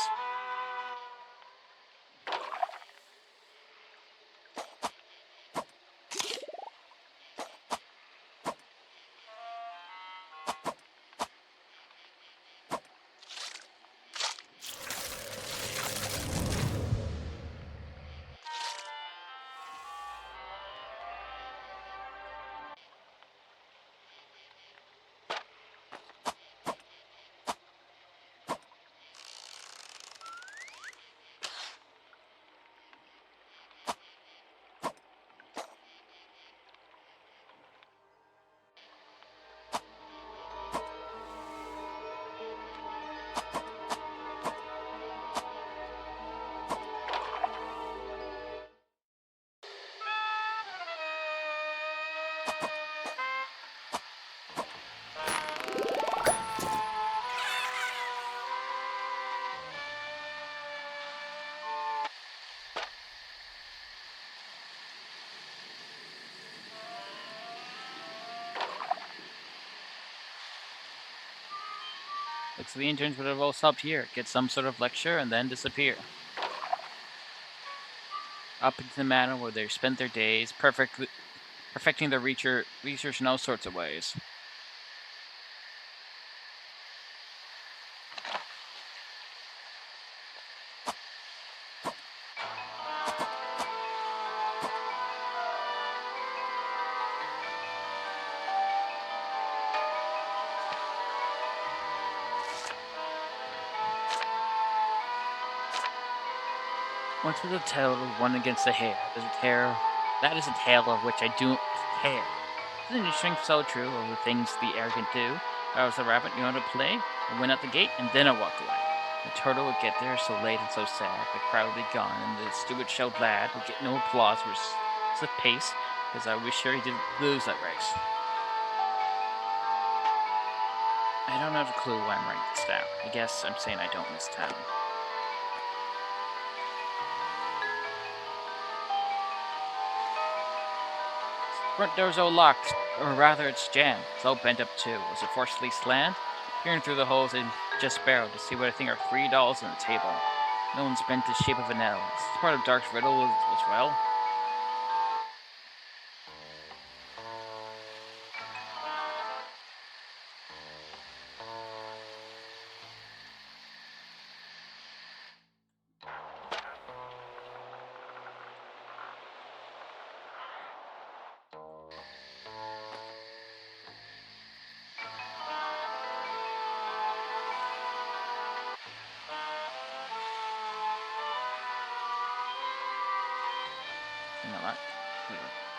Speaker 1: Looks like the interns would have all stopped here, get some sort of lecture, and then disappear. Up into the manor where they spent their days, perfecting their research in all sorts of ways. Once was a tale of one against a hare. That is a tale of which I do care. Isn't it interesting, so true, of the things the arrogant do? If I was a rabbit, you know how to play? I went out the gate, and then I walked away. The turtle would get there so late and so sad, the crowd would be gone, and the stupid show lad would get no applause for his pace, because I was sure he didn't lose that race. I don't have a clue why I'm writing this down. I guess I'm saying I don't miss town. Front door's all locked, or rather it's jammed. It's all bent up too. Was it forcibly slammed? Peering through the holes in just barreled to see what I think are $3 on the table. No one's bent the shape of an L. It's part of Dark's riddle as well.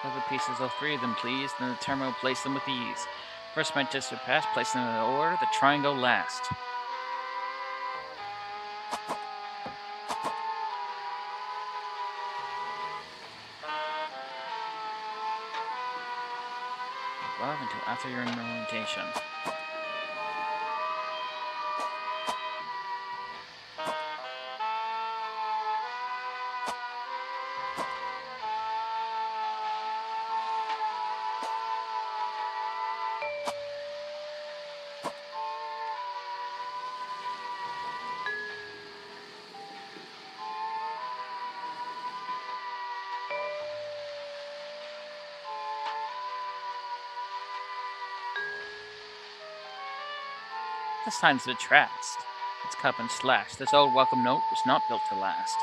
Speaker 1: Puzzle pieces, all three of them, please. Then the terminal will place them with ease. First my tests are passed, place them in order. The triangle last. Above until after your orientation. This time's the tracks. It's cut up and slashed. This old welcome note was not built to last.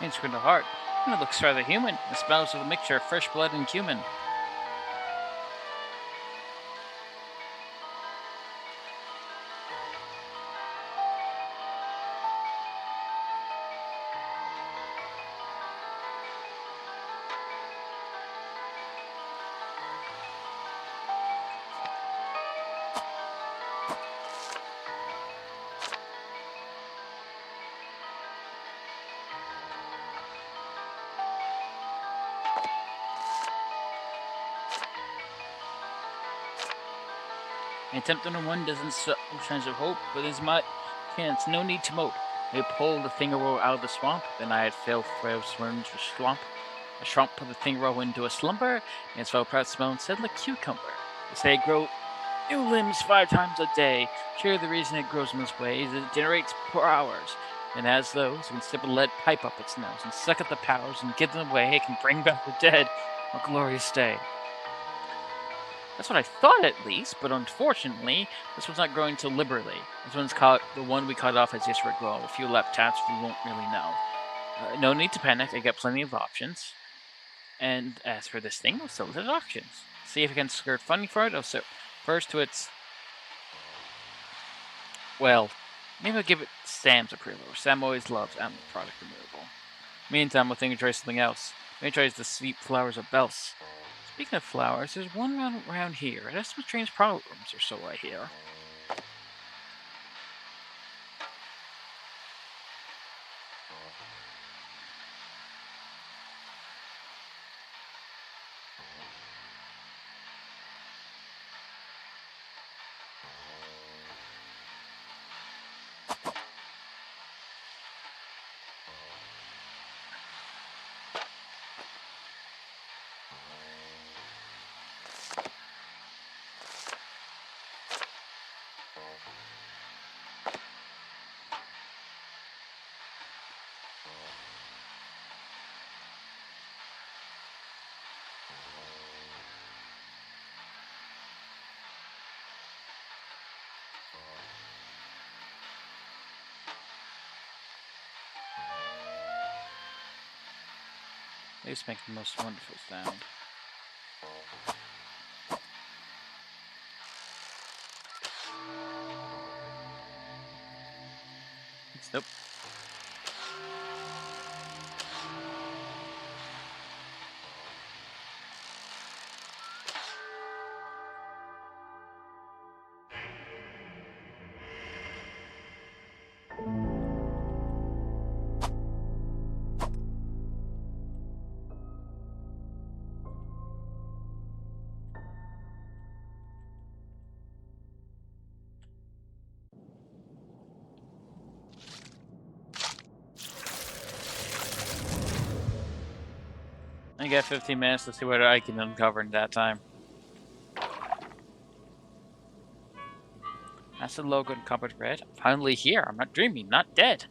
Speaker 1: It's kind of hard. And it looks rather human. It smells of a mixture of fresh blood and cumin. An attempt on one doesn't show signs of hope, but there's my chance. No need to mope. They pulled the thingarow out of the swamp. Then I had failed frail swims to slump. A shrump put the thingarow into a slumber, and its fell proud smell and said like cucumber. They say it grow new limbs 5 times a day. Sure, the reason it grows in this way is it generates per hours. And as those, it can slip a lead pipe up its nose and suck up the powers and give them away. It can bring back the dead on a glorious day. That's what I thought, at least, but unfortunately, this one's not growing so liberally. This one's caught the one we cut off as just for grow. A few lap taps we won't really know. No need to panic. I got plenty of options. And as for this thing, we'll sell it at auctions. See if we can skirt funding for it. First to its. Well, maybe I'll give it Sam's approval. Sam always loves animal product removal. Meantime, we'll think of try something else. Maybe try the sweet flowers of Bels. Speaking of flowers, there's one around here. It has some strange problems, or so I hear. They just make the most wonderful sound. Nope. I got 15 minutes to see what I can uncover in that time. That's the logo in cupboard bread. I'm finally here. I'm not dreaming, not dead.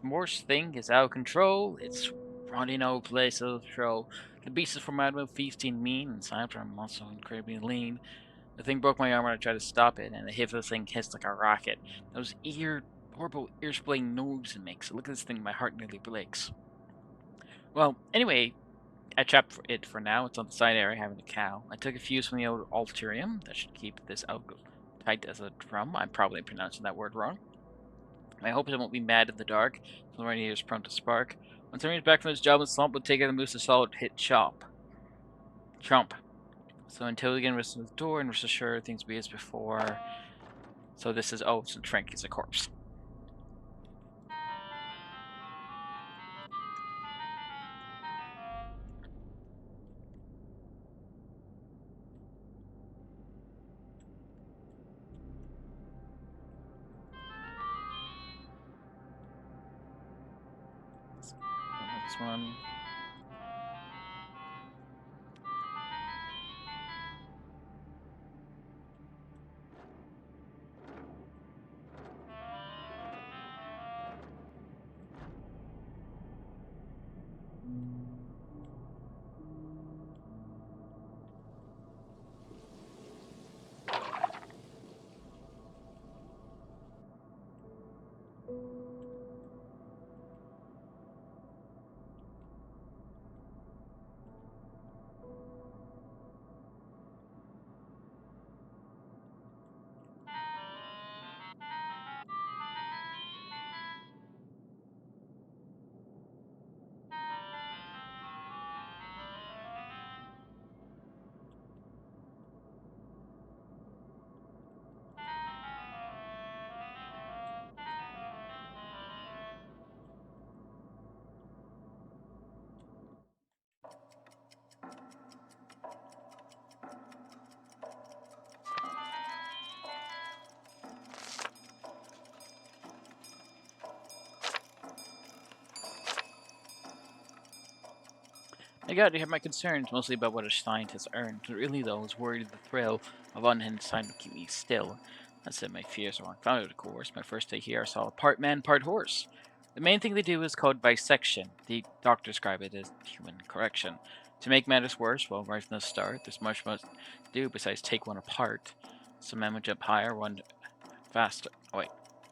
Speaker 1: Morse thing is out of control. It's running all places of control. The beast is formidable, feasting mean, and sometimes I'm also incredibly lean. The thing broke my arm when I tried to stop it, and the hit of the thing hissed like a rocket. Those horrible ear-splitting noises it makes. Look at this thing, my heart nearly breaks. Well, anyway, I trapped it for now. It's on the side area having a cow. I took a fuse from the old Alterium. That should keep this out tight as a drum. I'm probably pronouncing that word wrong. I hope it won't be mad in the dark. The radiator is prone to spark. When somebody's back from his job, the slump would take out the moose a solid hit chomp. So until we get rest of the door and rest assured things be as before. So this is so Trank is a corpse. This one. I got to have my concerns, mostly about what a scientist earned. Really, though, I was worried the thrill of unhinged time would keep me still. That said, my fears are unfounded, of course. My first day here, I saw a part man, part horse. The main thing they do is called bisection. The doctor described it as human correction. To make matters worse, well, right from the start, there's much to do besides take one apart. Some men would jump higher, one faster. Oh, wait.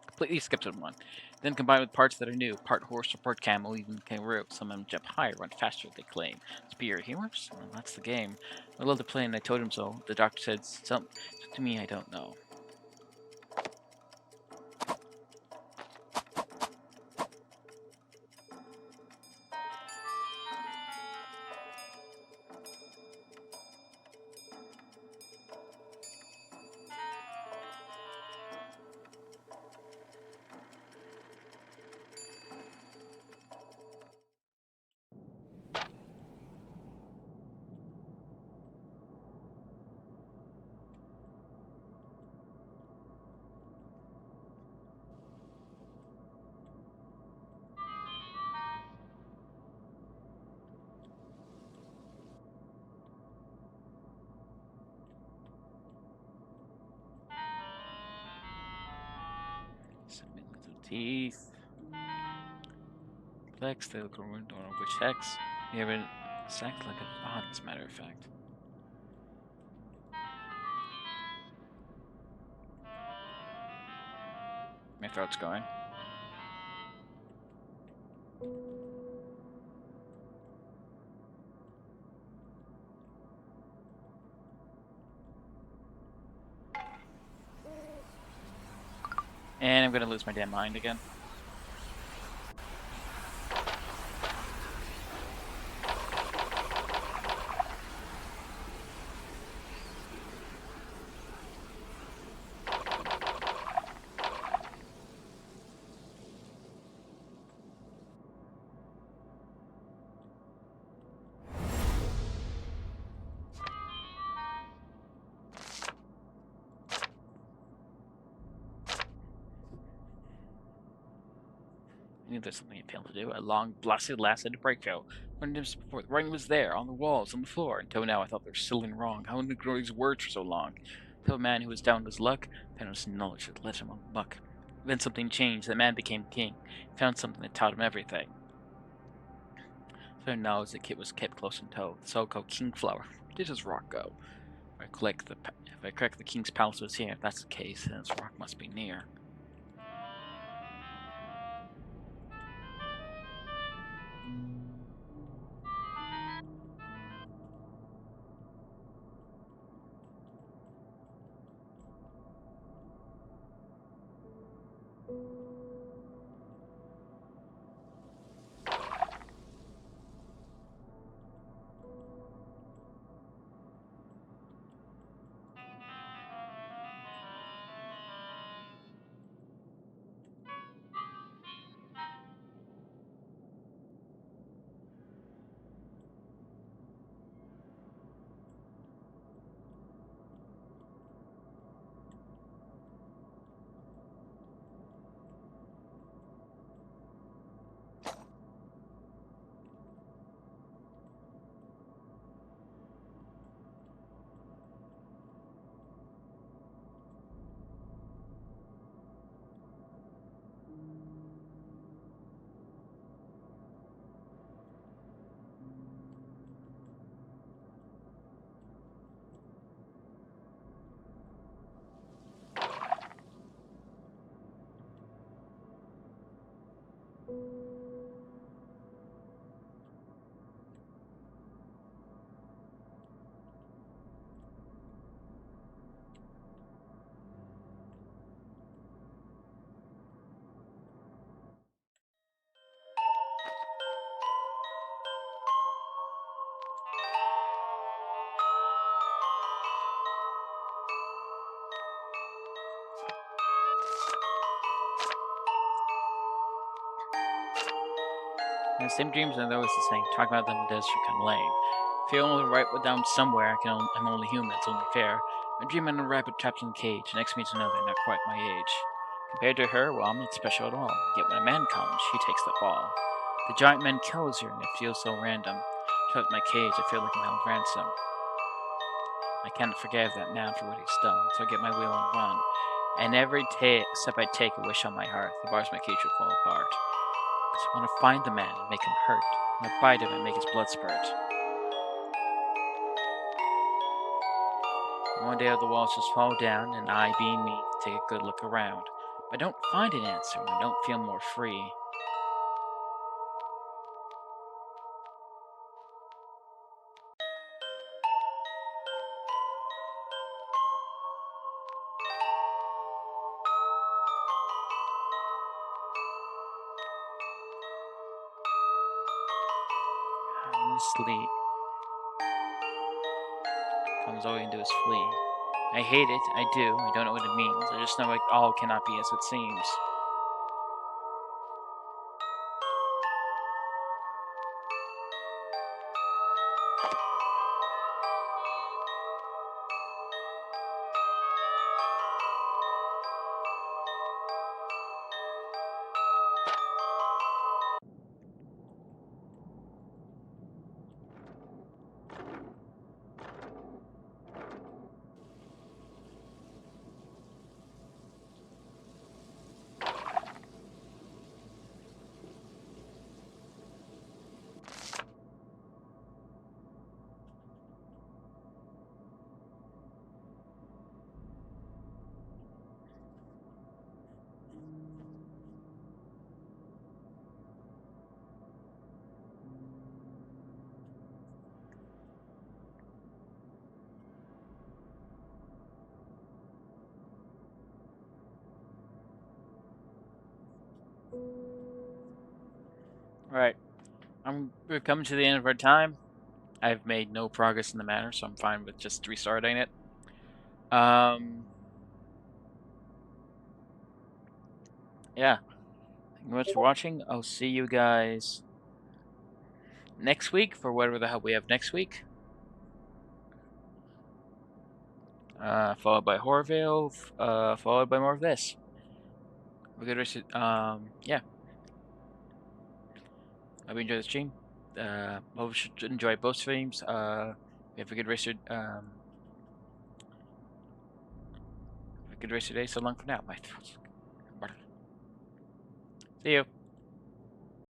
Speaker 1: Completely skipped one. Then combined with parts that are new, part horse or part camel, even kangaroo. Some of them jump higher, run faster, they claim. Superior humors? Well, that's the game. I love to play and I told him so. The doctor said something to me I don't know. Submit little teeth. Flex, they look around, don't know which hex. We have an exact like a bond, as a matter of fact. My throat's going. And I'm gonna lose my damn mind again. I knew there's something I failed to do. A long, blasted, last-minute breakthrough. When it was before, the writing was there, on the walls, on the floor. Until now, I thought they were still and wrong. How had I ignored these words for so long? Until a man who was down on his luck found his knowledge that led him on muck. Then something changed. That man became king. He found something that taught him everything. So now, as the kid was kept close in tow, the so-called Kingflower. Where did his rock go? If I correct, the king's palace was here. If that's the case, then his rock must be near. And the same dreams are always the same. Talking about them does become lame. If you only write it down somewhere, I'm only human, it's only fair. I dream I'm a rabbit trapped in a cage, and next me to know they're not quite my age. Compared to her, well, I'm not special at all. Yet when a man comes, she takes the fall. The giant man kills her, and it feels so random. Trapped in my cage, I feel like I'm held ransom. I can't forgive that man for what he's done, so I get my wheel and run. And every step I take, a wish on my heart, the bars of my cage will fall apart. Because I want to find the man and make him hurt. I want to bite him and make his blood spurt. One day the walls just fall down, and I, being me, take a good look around. But I don't find an answer, and I don't feel more free. Sleep. Comes all we can do is flee. I hate it, I do, I don't know what it means. I just know it all cannot be as it seems. Alright, we've come to the end of our time. I've made no progress in the matter, so I'm fine with just restarting it. Yeah. Thank you much for watching. I'll see you guys next week for whatever the hell we have next week. Followed by Horville, followed by more of this. We're good. Yeah. hope you enjoy the stream. Hope you should enjoy both streams. Have a good rest of day. So long for now. Bye. See you.